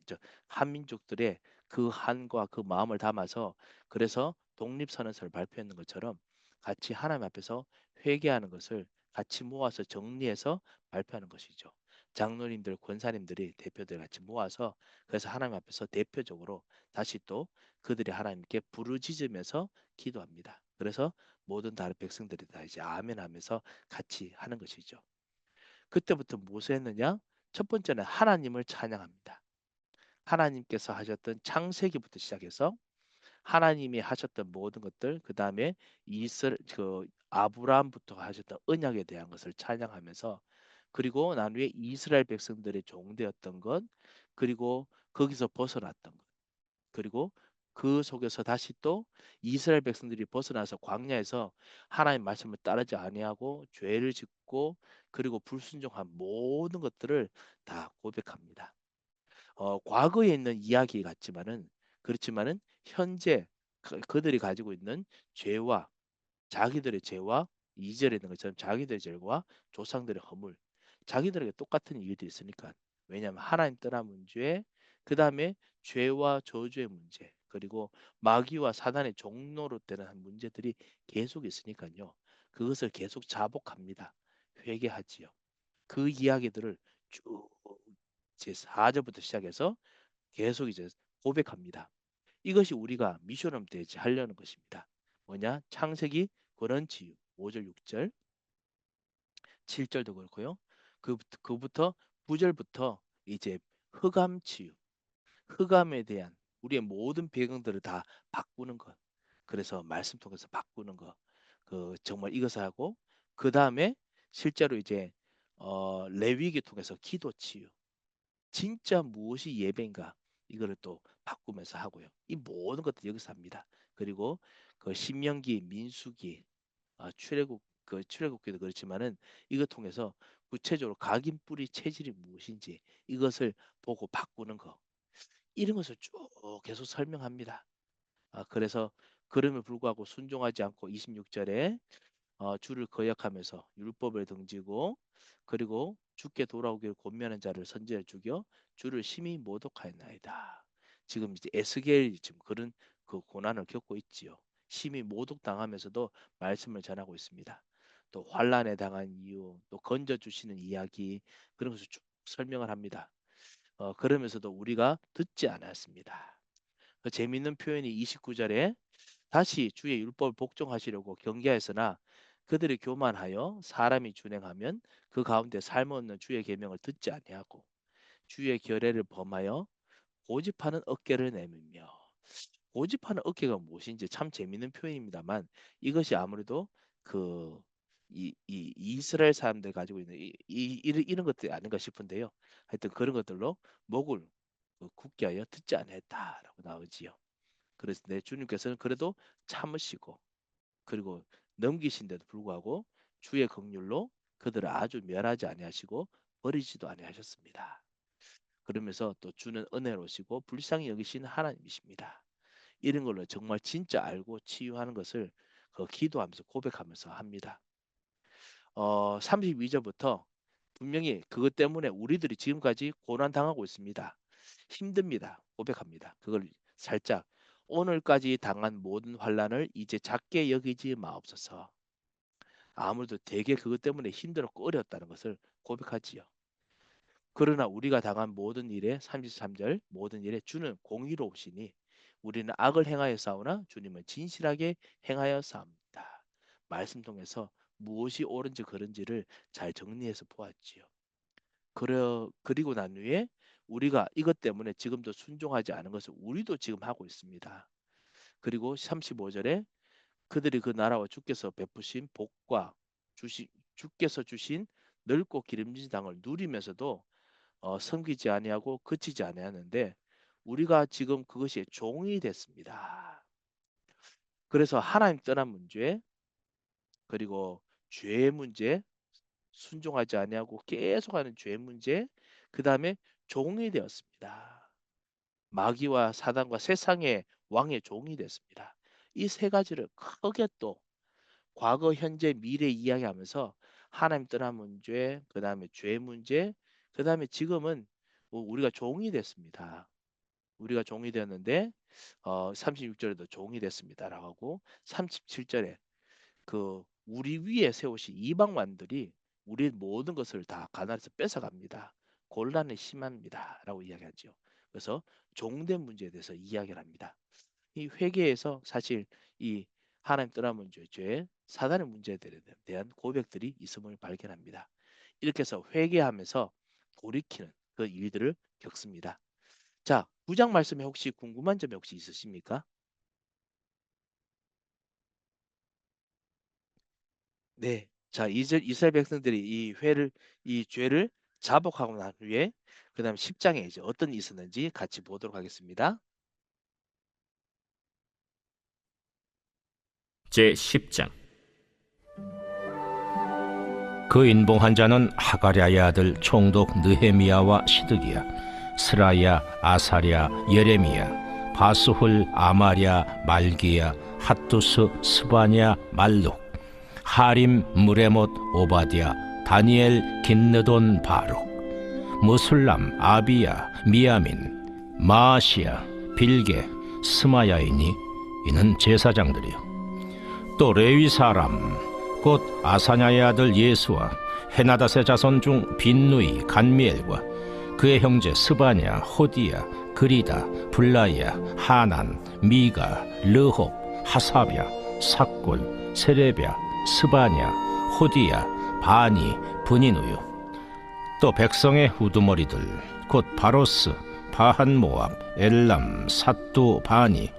한민족들의 그 한과 그 마음을 담아서 그래서 독립선언서를 발표했는 것처럼 같이 하나님 앞에서 회개하는 것을 같이 모아서 정리해서 발표하는 것이죠. 장로님들, 권사님들이 대표들 같이 모아서 그래서 하나님 앞에서 대표적으로 다시 또 그들이 하나님께 부르짖으면서 기도합니다. 그래서 모든 다른 백성들이 다 이제 아멘 하면서 같이 하는 것이죠. 그때부터 무엇을 했느냐? 첫 번째는 하나님을 찬양합니다. 하나님께서 하셨던 창세기부터 시작해서 하나님이 하셨던 모든 것들, 그 다음에 아브라함부터 하셨던 언약에 대한 것을 찬양하면서 그리고 나중에 이스라엘 백성들의 종되었던 것, 그리고 거기서 벗어났던 것, 그리고 그 속에서 다시 또 이스라엘 백성들이 벗어나서 광야에서 하나님 말씀을 따르지 아니하고 죄를 짓고 그리고 불순종한 모든 것들을 다 고백합니다. 과거에 있는 이야기 같지만은 그렇지만은 현재 그들이 가지고 있는 죄와 자기들의 죄와 2절에 있는 것처럼 자기들의 죄와 조상들의 허물 자기들에게 똑같은 일들이 있으니까 왜냐하면 하나님 떠난 문제 그 다음에 죄와 저주의 문제 그리고 마귀와 사단의 종로로 되는 문제들이 계속 있으니까요. 그것을 계속 자복합니다. 회개하지요. 그 이야기들을 쭉 제 4절부터 시작해서 계속 이제 고백합니다. 이것이 우리가 미션홈 되지 하려는 것입니다. 뭐냐? 창세기 근원치유 5절 6절 7절도 그렇고요. 그부터 9절부터 이제 흑암치유 흑암에 대한 우리의 모든 배경들을 다 바꾸는 것. 그래서 말씀 통해서 바꾸는 것. 그 정말 이것을 하고 그 다음에 실제로 이제 레위기 통해서 기도 치유. 진짜 무엇이 예배인가 이거를 또 바꾸면서 하고요. 이 모든 것들 여기서 합니다. 그리고 그 신명기, 민수기, 출애굽기도 그렇지만은 이거 통해서 구체적으로 각인 뿌리 체질이 무엇인지 이것을 보고 바꾸는 거. 이런 것을 쭉 계속 설명합니다. 그래서 그럼에 불구하고 순종하지 않고 26절에 주를 거역하면서 율법을 등지고 그리고 주께 돌아오기를 권면하는 자를 선지자에 죽여 주를 심히 모독하였나이다. 지금 이제 에스겔이 지금 그런 그 고난을 겪고 있지요. 심히 모독당하면서도 말씀을 전하고 있습니다. 또 환난에 당한 이유, 또 건져 주시는 이야기 그런 것을 쭉 설명을 합니다. 그러면서도 우리가 듣지 않았습니다. 그 재미있는 표현이 29절에 다시 주의 율법을 복종하시려고 경계하였으나 그들이 교만하여 사람이 준행하면 그 가운데 삶없는 주의 계명을 듣지 아니하고 주의 규례를 범하여 고집하는 어깨를 내밀며 고집하는 어깨가 무엇인지 참 재미있는 표현입니다만 이것이 아무래도 그 이스라엘 사람들 가지고 있는 이런 것들이 아닌가 싶은데요. 하여튼 그런 것들로 목을 굳게 하여 듣지 않았다라고 나오지요. 그래서 내 주님께서는 그래도 참으시고 그리고 넘기신데도 불구하고 주의 긍휼로 그들을 아주 멸하지 아니하시고 버리지도 아니하셨습니다. 그러면서 또 주는 은혜로우시고 불쌍히 여기시는 하나님이십니다. 이런 걸로 정말 진짜 알고 치유하는 것을 기도하면서 고백하면서 합니다. 32절부터 분명히 그것 때문에 우리들이 지금까지 고난당하고 있습니다. 힘듭니다. 고백합니다. 그걸 살짝 오늘까지 당한 모든 환난을 이제 작게 여기지 마옵소서. 아무래도 되게 그것 때문에 힘들었고 어려웠다는 것을 고백하지요. 그러나 우리가 당한 모든 일에 33절 모든 일에 주는 공의로우시니 우리는 악을 행하여 싸우나 주님은 진실하게 행하여 싸웁니다. 말씀 통해서 무엇이 옳은지 그른지를 잘 정리해서 보았지요. 그리고 난 후에 우리가 이것 때문에 지금도 순종하지 않은 것을 우리도 지금 하고 있습니다. 그리고 35절에 그들이 그 나라와 주께서 베푸신 복과 주께서 주신 넓고 기름진 땅을 누리면서도 섬기지 아니하고 그치지 아니하는데 우리가 지금 그것이 종이 됐습니다. 그래서 하나님 떠난 문제 그리고 죄의 문제 순종하지 아니하고 계속하는 죄 문제 그 다음에 종이 되었습니다. 마귀와 사단과 세상의 왕의 종이 됐습니다. 이 세 가지를 크게 또 과거, 현재, 미래 이야기하면서 하나님 떠난 문제, 그 다음에 죄 문제, 그 다음에 지금은 우리가 종이 됐습니다. 우리가 종이 되었는데 36절에도 종이 됐습니다라고 하고 37절에 그 우리 위에 세우신 이방 왕들이 우리 모든 것을 다 가나안에서 뺏어갑니다. 곤란이 심합니다라고 이야기하죠. 그래서 종된 문제에 대해서 이야기를 합니다. 이 회개에서 사실 이 하나님 떠난 문제, 죄, 사단의 문제에 대한 고백들이 있음을 발견합니다. 이렇게 해서 회개하면서 돌이키는 그 일들을 겪습니다. 자, 9장 말씀에 혹시 궁금한 점이 혹시 있으십니까? 네. 자, 이스라엘 백성들이 이 죄를 자복하고 난 후에 그다음 10장에 이제 어떤 일이 있었는지 같이 보도록 하겠습니다. 제10장 그 인봉한 자는 하가랴의 아들 총독 느헤미야와 시드기야, 스라야, 아사랴, 예레미야, 바스훌, 아마랴, 말기야, 핫두스, 스바냐, 말룩, 하림, 무레못, 오바디아, 다니엘, 긴느돈, 바룩, 무술람, 아비야, 미야민, 마아시야, 빌게, 스마야이니 이는 제사장들이요. 또 레위 사람 곧 아사냐의 아들 예수와 헤나닷의 자손 중 빈누이, 간미엘과 그의 형제 스바냐, 호디야, 그리다, 블라야, 하난, 미가, 르홉, 하사랴, 삭골, 세레랴, 스바냐, 호디야, 바니, 분이누요. 또 백성의 우두머리들 곧 바로스, 바한모압, 엘람, 삿두, 바니,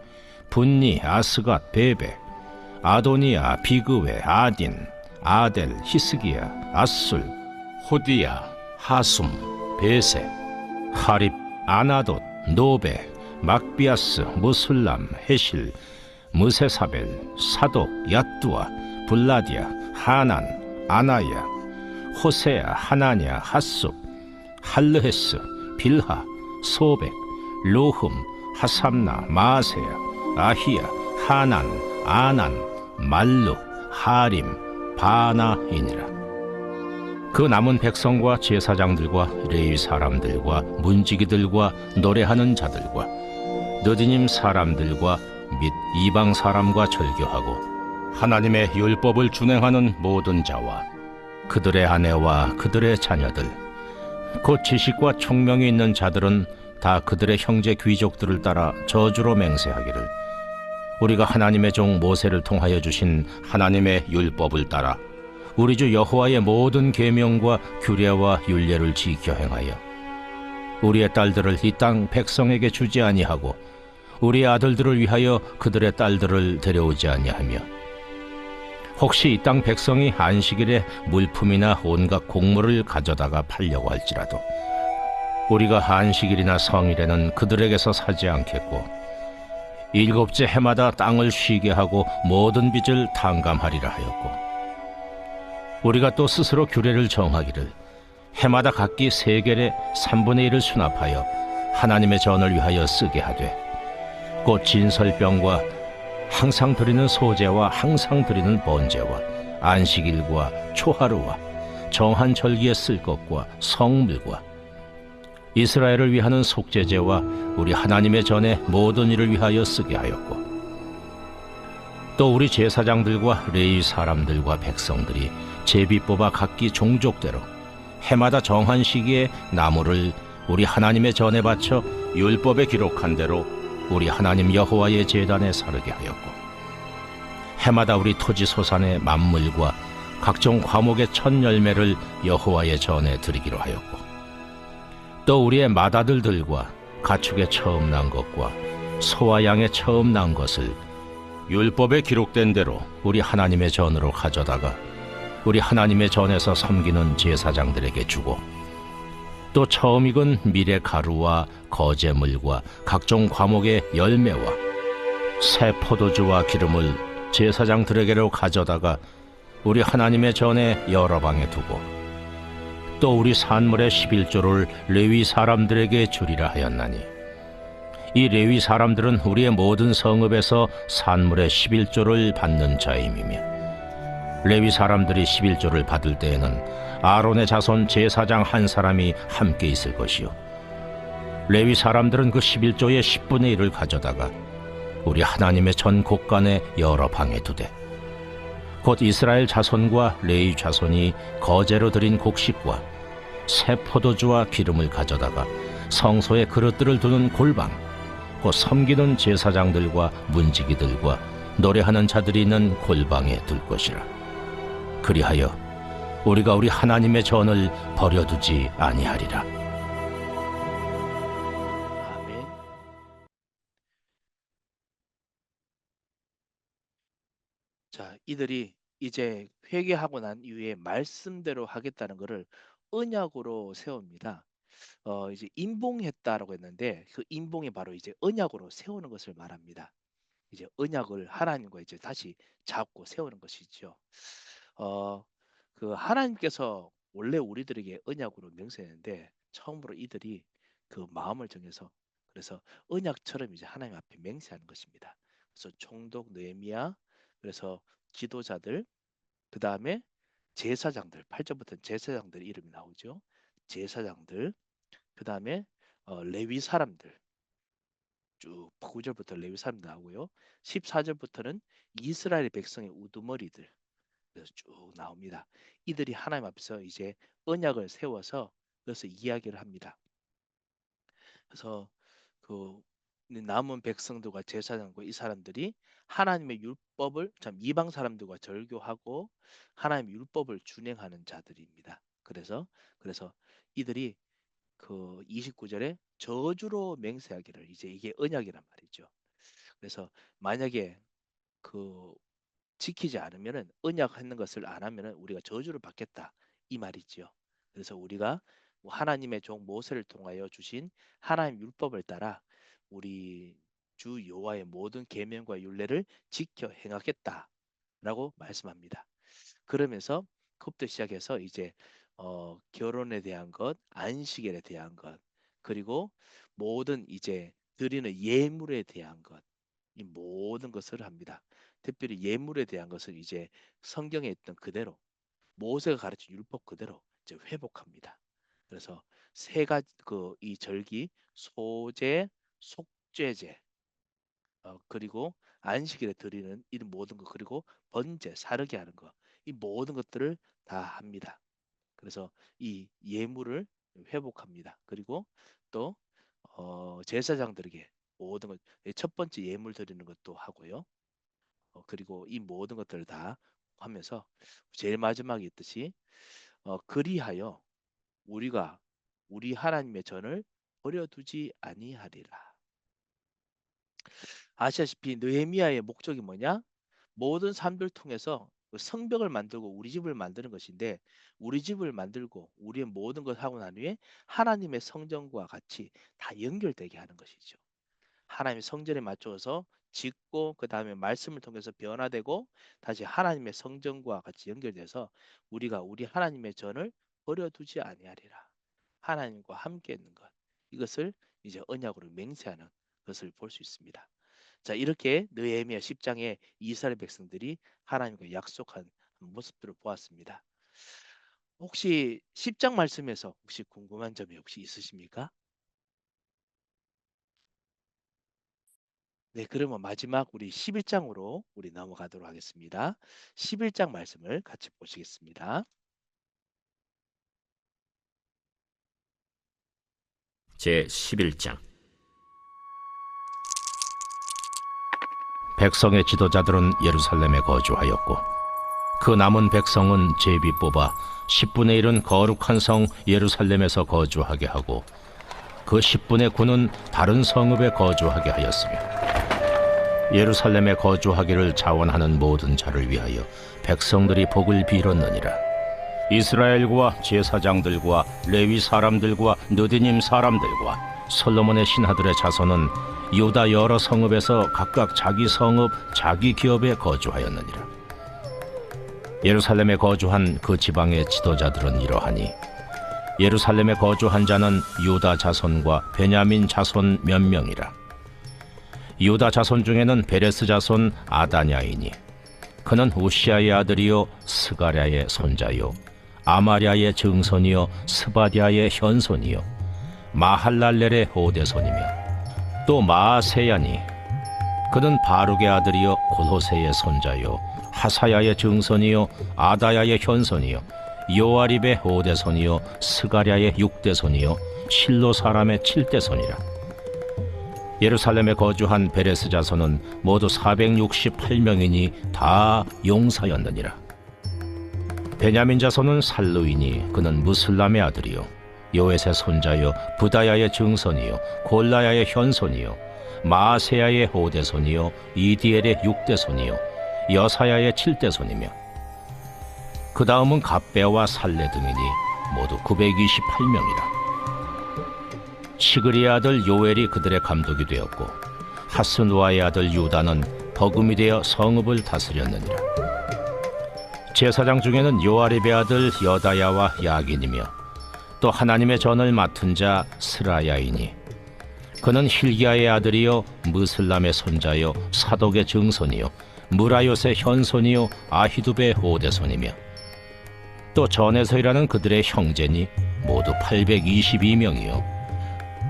분니, 아스갓, 베베, 아도니아, 비그웨, 아딘, 아델, 히스기야, 아술, 호디야, 하숨, 베세, 하립, 아나돗, 노베, 막비아스, 무술람, 헤실, 무세사벨, 사독, 얏두아, 블라디아, 하난, 아나야, 호세야, 하나냐, 핫숲, 할르헤스, 빌하, 소백, 로흠, 하삼나, 마세야, 아히야, 하난, 아난, 말룩, 하림, 바나이니라. 그 남은 백성과 제사장들과 레위 사람들과 문지기들과 노래하는 자들과 느디님 사람들과 및 이방 사람과 절교하고 하나님의 율법을 준행하는 모든 자와 그들의 아내와 그들의 자녀들 곧 지식과 총명이 있는 자들은 다 그들의 형제 귀족들을 따라 저주로 맹세하기를 우리가 하나님의 종 모세를 통하여 주신 하나님의 율법을 따라 우리 주 여호와의 모든 계명과 규례와 율례를 지켜 행하여 우리의 딸들을 이 땅 백성에게 주지 아니하고 우리의 아들들을 위하여 그들의 딸들을 데려오지 아니하며 혹시 이 땅 백성이 안식일에 물품이나 온갖 곡물을 가져다가 팔려고 할지라도 우리가 안식일이나 성일에는 그들에게서 사지 않겠고 일곱째 해마다 땅을 쉬게 하고 모든 빚을 탕감하리라 하였고 우리가 또 스스로 규례를 정하기를 해마다 각기 세겔의 3분의 1을 수납하여 하나님의 전을 위하여 쓰게 하되 곧 진설병과 항상 드리는 소제와 항상 드리는 번제와 안식일과 초하루와 정한 절기에 쓸 것과 성물과 이스라엘을 위하는 속죄제와 우리 하나님의 전의 모든 일을 위하여 쓰게 하였고 또 우리 제사장들과 레위 사람들과 백성들이 제비 뽑아 각기 종족대로 해마다 정한 시기에 나무를 우리 하나님의 전에 바쳐 율법에 기록한 대로 우리 하나님 여호와의 제단에 사르게 하였고 해마다 우리 토지 소산의 만물과 각종 과목의 첫 열매를 여호와의 전에 드리기로 하였고 또 우리의 맏아들들과 가축의 처음 난 것과 소와 양의 처음 난 것을 율법에 기록된 대로 우리 하나님의 전으로 가져다가 우리 하나님의 전에서 섬기는 제사장들에게 주고 또 처음 익은 밀의 가루와 거제물과 각종 과목의 열매와 새 포도주와 기름을 제사장들에게로 가져다가 우리 하나님의 전에 여러 방에 두고 또 우리 산물의 11조를 레위 사람들에게 주리라 하였나니 이 레위 사람들은 우리의 모든 성읍에서 산물의 11조를 받는 자임이며 레위 사람들이 11조를 받을 때에는 아론의 자손 제사장 한 사람이 함께 있을 것이요 레위 사람들은 그 11조의 10분의 1을 가져다가 우리 하나님의 전 곳간에 여러 방에 두되 곧 이스라엘 자손과 레위 자손이 거제로 드린 곡식과 새 포도주와 기름을 가져다가 성소에 그릇들을 두는 골방 곧 섬기는 제사장들과 문지기들과 노래하는 자들이 있는 골방에 둘 것이라. 그리하여 우리가 우리 하나님의 전을 버려두지 아니하리라. 아멘. 자, 이들이 이제 회개하고 난 이후에 말씀대로 하겠다는 것을 언약으로 세웁니다. 이제 임봉했다라고 했는데 그 임봉이 바로 이제 언약으로 세우는 것을 말합니다. 이제 언약을 하나님과 이제 다시 잡고 세우는 것이죠. 어, 그 하나님께서 원래 우리들에게 언약으로 명세했는데 처음으로 이들이 그 마음을 정해서 그래서 언약처럼 이제 하나님 앞에 맹세하는 것입니다. 그래서 총독 느헤미야 그래서 지도자들 그 다음에 제사장들 8절부터 제사장들 이름이 나오죠. 제사장들 그 다음에 레위 사람들 쭉 9절부터 레위 사람들 나오고요. 14절부터는 이스라엘 백성의 우두머리들 그래서 쭉 나옵니다. 이들이 하나님 앞에서 이제 언약을 세워서 그래서 이야기를 합니다. 그래서 그 남은 백성들과 제사장과 이 사람들이 하나님의 율법을 참 이방 사람들과 절교하고 하나님의 율법을 준행하는 자들입니다. 그래서 이들이 그 29절에 저주로 맹세하기를 이제 이게 언약이란 말이죠. 그래서 만약에 그 지키지 않으면은 언약하는 것을 안 하면은 우리가 저주를 받겠다 이 말이지요. 그래서 우리가 하나님의 종 모세를 통하여 주신 하나님 율법을 따라 우리 주 여호와의 모든 계명과 율례를 지켜 행하겠다라고 말씀합니다. 그러면서 그부터 시작해서 이제 결혼에 대한 것, 안식일에 대한 것, 그리고 모든 이제 드리는 예물에 대한 것, 이 모든 것을 합니다. 특별히 예물에 대한 것을 이제 성경에 있던 그대로 모세가 가르친 율법 그대로 이제 회복합니다. 그래서 세 가지 이 절기 소제, 속죄제, 그리고 안식일에 드리는 이 모든 것, 그리고 번제 사르게 하는 것, 이 모든 것들을 다 합니다. 그래서 이 예물을 회복합니다. 그리고 또 제사장들에게 모든 것, 첫 번째 예물 드리는 것도 하고요. 그리고 이 모든 것들을 다 하면서 제일 마지막에 있듯이 그리하여 우리가 우리 하나님의 전을 버려두지 아니하리라. 아시다시피 느헤미야의 목적이 뭐냐? 모든 사람들 통해서 그 성벽을 만들고 우리 집을 만드는 것인데, 우리 집을 만들고 우리의 모든 것 하고 난 후에 하나님의 성전과 같이 다 연결되게 하는 것이죠. 하나님의 성전에 맞춰서 짓고 그 다음에 말씀을 통해서 변화되고 다시 하나님의 성전과 같이 연결돼서 우리가 우리 하나님의 전을 버려두지 아니하리라. 하나님과 함께 있는 것, 이것을 이제 언약으로 맹세하는 것을 볼 수 있습니다. 자, 이렇게 느헤미야 10장에 이스라엘 백성들이 하나님과 약속한 모습들을 보았습니다. 혹시 10장 말씀에서 혹시 궁금한 점이 혹시 있으십니까? 네, 그러면 마지막 우리 11장으로 우리 넘어가도록 하겠습니다. 11장 말씀을 같이 보시겠습니다. 제 11장. 백성의 지도자들은 예루살렘에 거주하였고 그 남은 백성은 제비 뽑아 10분의 1은 거룩한 성 예루살렘에서 거주하게 하고 그 10분의 9는 다른 성읍에 거주하게 하였으며 예루살렘에 거주하기를 자원하는 모든 자를 위하여 백성들이 복을 빌었느니라. 이스라엘과 제사장들과 레위 사람들과 느디님 사람들과 솔로몬의 신하들의 자손은 유다 여러 성읍에서 각각 자기 성읍, 자기 기업에 거주하였느니라. 예루살렘에 거주한 그 지방의 지도자들은 이러하니 예루살렘에 거주한 자는 유다 자손과 베냐민 자손 몇 명이라. 유다 자손 중에는 베레스 자손 아다냐이니 그는 우시아의 아들이요 스가랴의 손자요 아마랴의 증손이요 스바디아의 현손이요 마할랄렐의 오대손이며 또 마아세야니 그는 바룩의 아들이요 골호세의 손자요 하사야의 증손이요 아다야의 현손이요 요아립의 오대손이요 스가랴의 육대손이요 실로 사람의 칠대손이라. 예루살렘에 거주한 베레스 자손은 모두 468명이니 다 용사였느니라. 베냐민 자손은 살루이니 그는 무슬람의 아들이요 요엣의 손자요 부다야의 증손이요 골라야의 현손이요 마아세야의 오대손이요 이디엘의 육대손이요 여사야의 칠대손이며 그 다음은 갑배와 살레 등이니 모두 928명이라. 시그리의 아들 요엘이 그들의 감독이 되었고 하스누아의 아들 유다는 버금이 되어 성읍을 다스렸느니라. 제사장 중에는 요아립의 아들 여다야와 야긴이며 또 하나님의 전을 맡은 자 스라야이니 그는 힐기야의 아들이요 무슬람의 손자요 사독의 증손이요 무라요의 현손이요 아히두베의 오대손이며 또 전에서 일하는 그들의 형제니 모두 822명이요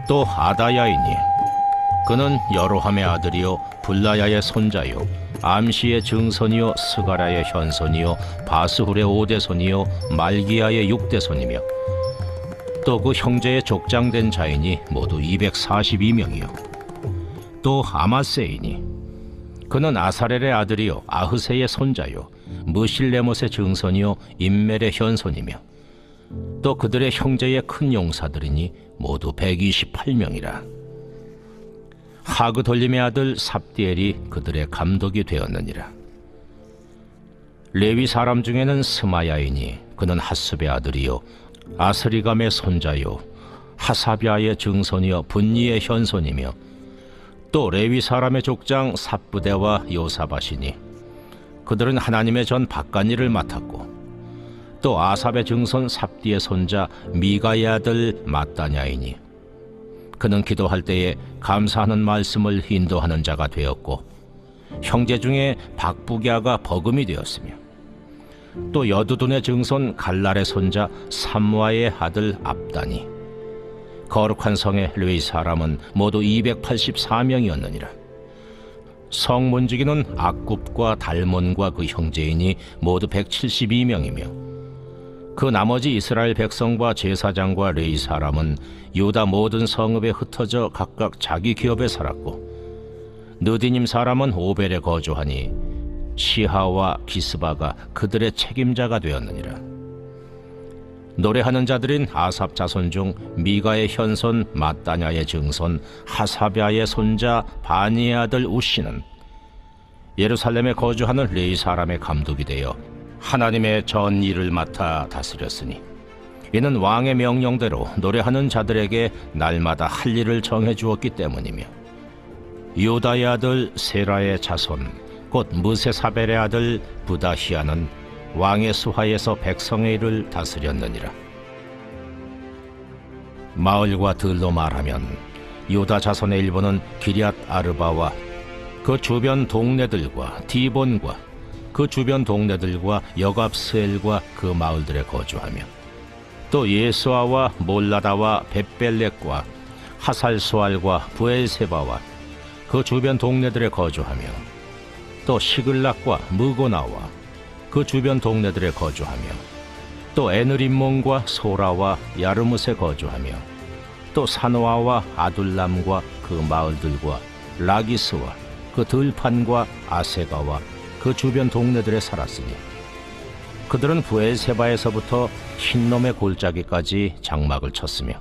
또 아다야이니 그는 여로함의 아들이요 불라야의 손자요 암시의 증손이요 스가라의 현손이요 바스훌의 오대손이요 말기야의 육대손이며 또 그 형제의 족장된 자이니 모두 242명이요 또 아마세이니 그는 아사렐의 아들이요 아흐세의 손자요 무실레못의 증손이요 임멜의 현손이며 또 그들의 형제의 큰 용사들이니 모두 128명이라. 하그돌림의 아들 삽디엘이 그들의 감독이 되었느니라. 레위 사람 중에는 스마야이니 그는 하습의 아들이요 아스리감의 손자요 하사비아의 증손이요 분니의 현손이며 또 레위 사람의 족장 삽부대와 요사바시니 그들은 하나님의 전 바깥일을 맡았고 또 아삽의 증손 삽디의 손자 미가의 아들 마따냐이니 그는 기도할 때에 감사하는 말씀을 인도하는 자가 되었고 형제 중에 박부갸가 버금이 되었으며 또 여두둔의 증손 갈랄의 손자 삼와의 아들 압다니 거룩한 성의 레위 사람은 모두 284명이었느니라. 성 문지기는 악굽과 달몬과 그 형제이니 모두 172명이며 그 나머지 이스라엘 백성과 제사장과 레위 사람은 유다 모든 성읍에 흩어져 각각 자기 기업에 살았고 느디님 사람은 오벨에 거주하니 시하와 기스바가 그들의 책임자가 되었느니라. 노래하는 자들인 아삽 자손 중 미가의 현손 마따냐의 증손 하사랴의 손자 바니의 아들 우시는 예루살렘에 거주하는 레위 사람의 감독이 되어 하나님의 전 일을 맡아 다스렸으니 이는 왕의 명령대로 노래하는 자들에게 날마다 할 일을 정해 주었기 때문이며 유다의 아들 세라의 자손 곧 무세사벨의 아들 부다히아는 왕의 수하에서 백성의 일을 다스렸느니라. 마을과 들로 말하면 유다 자손의 일부는 기럇 아르바와 그 주변 동네들과 디본과 그 주변 동네들과 여갑스엘과 그 마을들에 거주하며 또 예수아와 몰라다와 벳벨렉과 하살수알과 부엘세바와 그 주변 동네들에 거주하며 또 시글락과 무고나와 그 주변 동네들에 거주하며 또 에느림몬과 소라와 야르뭇에 거주하며 또 사노아와 아둘람과 그 마을들과 라기스와 그 들판과 아세가와 그 주변 동네들에 살았으니 그들은 부엘세바에서부터 흰놈의 골짜기까지 장막을 쳤으며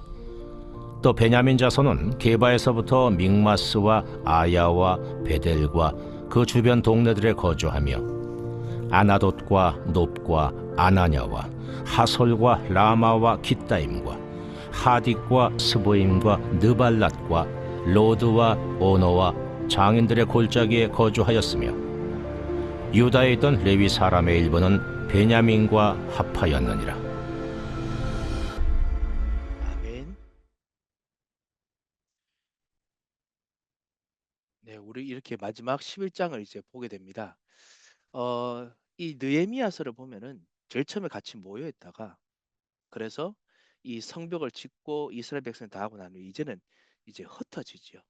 또 베냐민 자손은 게바에서부터 믹마스와 아야와 베델과 그 주변 동네들에 거주하며 아나돗과 높과 아나냐와 하솔과 라마와 깃다임과 하딕과 스보임과 느발랏과 로드와 오노와 장인들의 골짜기에 거주하였으며 유다에 있던 레위 사람의 일부는 베냐민과 합하였느니라. 아멘. 네, 우리 이렇게 마지막 11장을 이제 보게 됩니다. 이 느헤미야서를 보면은 제일 처음에 같이 모여 있다가 그래서 이 성벽을 짓고 이스라엘 백성이 다 하고 난 후에 이제는 이제 흩어지죠.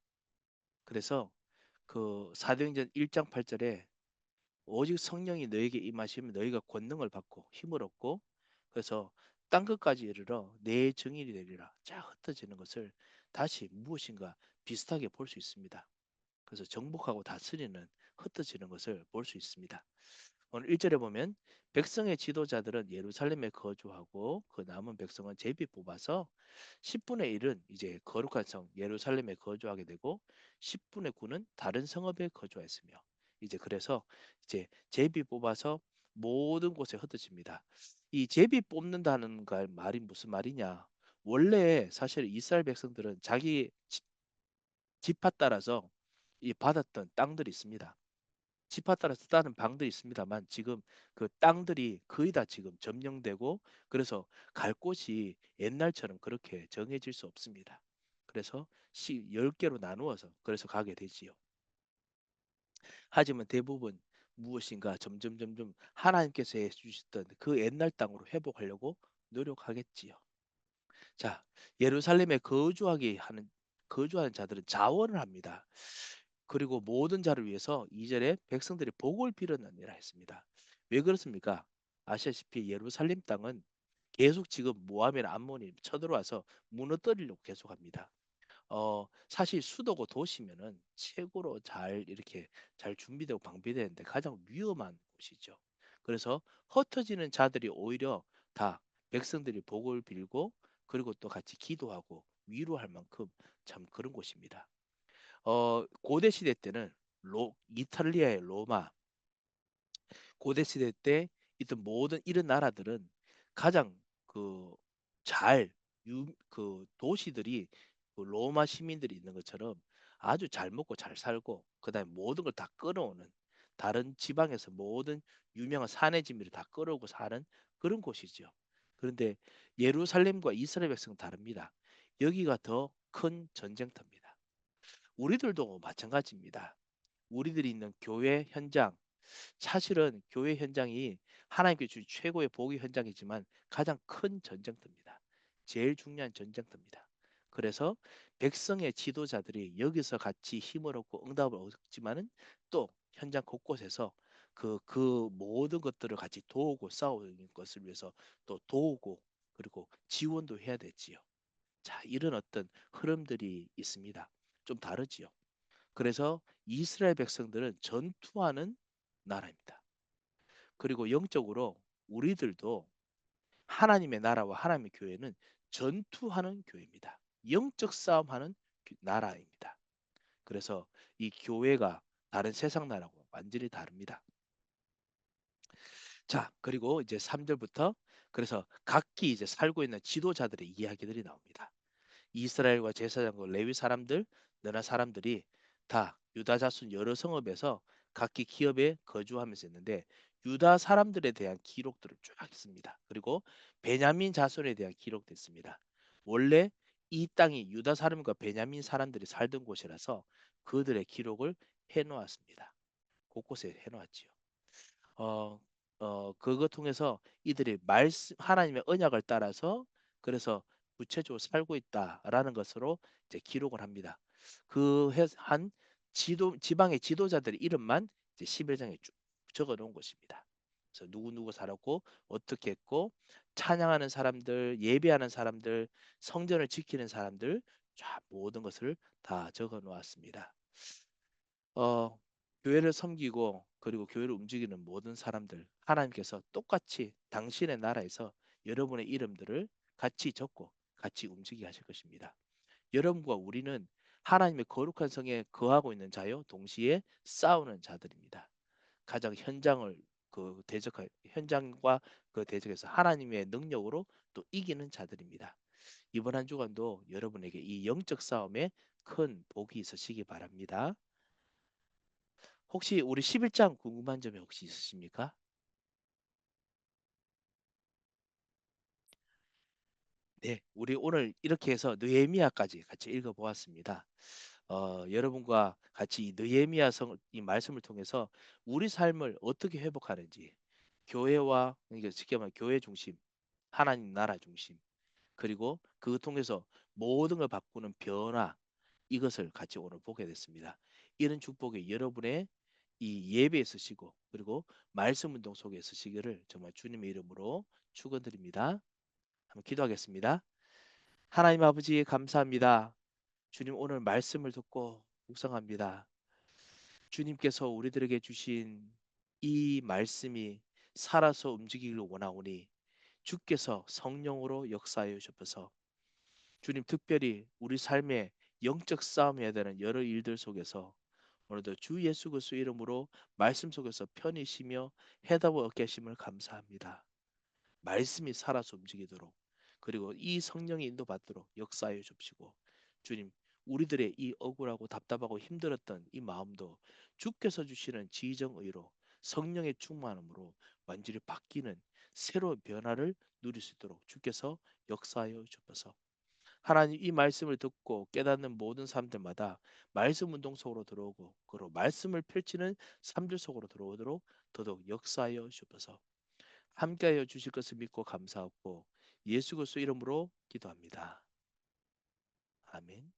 그래서 그 사도행전 1장 8절에 오직 성령이 너에게 임하시면 너희가 권능을 받고 힘을 얻고 그래서 땅 끝까지 이르러 내 증인이 되리라. 자, 흩어지는 것을 다시 무엇인가 비슷하게 볼 수 있습니다. 그래서 정복하고 다스리는 흩어지는 것을 볼 수 있습니다. 오늘 1절에 보면 백성의 지도자들은 예루살렘에 거주하고 그 남은 백성은 제비 뽑아서 10분의 1은 이제 거룩한 성 예루살렘에 거주하게 되고 10분의 9는 다른 성읍에 거주했으며 이제 그래서 이제 제비 뽑아서 모든 곳에 흩어집니다. 이 제비 뽑는다는 말이 무슨 말이냐? 원래 사실 이스라엘 백성들은 자기 지파 따라서 이 받았던 땅들이 있습니다. 지파 따라서 따는 방들이 있습니다만 지금 그 땅들이 거의 다 지금 점령되고 그래서 갈 곳이 옛날처럼 그렇게 정해질 수 없습니다. 그래서 10개로 나누어서 그래서 가게 되지요. 하지만 대부분 무엇인가 점점 하나님께서 해주셨던 그 옛날 땅으로 회복하려고 노력하겠지요. 자, 예루살렘에 거주하는 자들은 자원을 합니다. 그리고 모든 자를 위해서 2절에 백성들이 복을 빌었느니라 했습니다. 왜 그렇습니까? 아시다시피 예루살렘 땅은 계속 지금 모함이나 암몬이 쳐들어와서 무너뜨리려고 계속합니다. 사실 수도고 도시면은 최고로 잘 이렇게 잘 준비되고 방비되는데 가장 위험한 곳이죠. 그래서 흩어지는 자들이 오히려 다 백성들이 복을 빌고 그리고 또 같이 기도하고 위로할 만큼 참 그런 곳입니다. 고대 시대 때는 이탈리아의 로마, 고대 시대 때 있던 모든 이런 나라들은 가장 그 도시들이 그 로마 시민들이 있는 것처럼 아주 잘 먹고 잘 살고 그다음에 모든 걸 다 끌어오는 다른 지방에서 모든 유명한 산의 진미를 다 끌어오고 사는 그런 곳이죠. 그런데 예루살렘과 이스라엘 백성은 다릅니다. 여기가 더 큰 전쟁터입니다. 우리들도 마찬가지입니다. 우리들이 있는 교회 현장, 사실은 교회 현장이 하나님께 주신 최고의 복의 현장이지만 가장 큰 전쟁터입니다. 제일 중요한 전쟁터입니다. 그래서 백성의 지도자들이 여기서 같이 힘을 얻고 응답을 얻지만은 또 현장 곳곳에서 그 모든 것들을 같이 도우고 싸우는 것을 위해서 또 도우고 그리고 지원도 해야 되지요. 자, 이런 어떤 흐름들이 있습니다. 좀 다르지요. 그래서 이스라엘 백성들은 전투하는 나라입니다. 그리고 영적으로 우리들도 하나님의 나라와 하나님의 교회는 전투하는 교회입니다. 영적 싸움하는 나라입니다. 그래서 이 교회가 다른 세상 나라하고 완전히 다릅니다. 자, 그리고 이제 3절부터 그래서 각기 이제 살고 있는 지도자들의 이야기들이 나옵니다. 이스라엘과 제사장과 레위 사람들, 너나 사람들이 다 유다 자손 여러 성읍에서 각기 기업에 거주하면서 있는데 유다 사람들에 대한 기록들을 쫙 있습니다. 그리고 베냐민 자손에 대한 기록도 있습니다. 원래 이 땅이 유다 사람과 베냐민 사람들이 살던 곳이라서 그들의 기록을 해놓았습니다. 곳곳에 해놓았지요. 어, 그거 통해서 이들이 말씀 하나님의 언약을 따라서 그래서 구체적으로 살고 있다라는 것으로 이제 기록을 합니다. 한 지방의 지도자들의 이름만 이제 11장에 쭉 적어 놓은 것입니다. 그래서 누구 살았고 어떻게 했고 찬양하는 사람들, 예배하는 사람들, 성전을 지키는 사람들 쫙 모든 것을 다 적어 놓았습니다. 어, 교회를 섬기고 그리고 교회를 움직이는 모든 사람들 하나님께서 똑같이 당신의 나라에서 여러분의 이름들을 같이 적고 같이 움직이게 하실 것입니다. 여러분과 우리는 하나님의 거룩한 성에 거하고 있는 자요 동시에 싸우는 자들입니다. 가장 현장과 그 대적에서 하나님의 능력으로 또 이기는 자들입니다. 이번 한 주간도 여러분에게 이 영적 싸움에 큰 복이 있으시기 바랍니다. 혹시 우리 11장 궁금한 점이 혹시 있으십니까? 네, 우리 오늘 이렇게 해서 느헤미야까지 같이 읽어보았습니다. 여러분과 같이 이 느헤미야 이 말씀을 통해서 우리 삶을 어떻게 회복하는지 교회와 그러니까 쉽게 말하면 교회 중심, 하나님 나라 중심, 그리고 그 통해서 모든 걸 바꾸는 변화 이것을 같이 오늘 보게 됐습니다. 이런 축복이 여러분의 이 예배에 쓰시고 그리고 말씀 운동 속에 쓰시기를 정말 주님의 이름으로 축원드립니다. 한번 기도하겠습니다. 하나님 아버지 감사합니다. 주님 오늘 말씀을 듣고 묵상합니다. 주님께서 우리들에게 주신 이 말씀이 살아서 움직이기를 원하오니 주께서 성령으로 역사하여 주셔서 주님 특별히 우리 삶에 영적 싸움해야 되는 여러 일들 속에서 오늘도 주 예수 그리스도 이름으로 말씀 속에서 편히 쉬며 해답을 얻게 하심을 감사합니다. 말씀이 살아서 움직이도록 그리고 이 성령의 인도받도록 역사하여 주시고 주님 우리들의 이 억울하고 답답하고 힘들었던 이 마음도 주께서 주시는 지정의로 성령의 충만함으로 완전히 바뀌는 새로운 변화를 누릴 수 있도록 주께서 역사하여 주셔서 하나님 이 말씀을 듣고 깨닫는 모든 사람들마다 말씀 운동 속으로 들어오고 그리고 말씀을 펼치는 삶들 속으로 들어오도록 더더욱 역사하여 주셔서 함께하여 주실 것을 믿고 감사하고 예수 그리스도 이름으로 기도합니다. 아멘.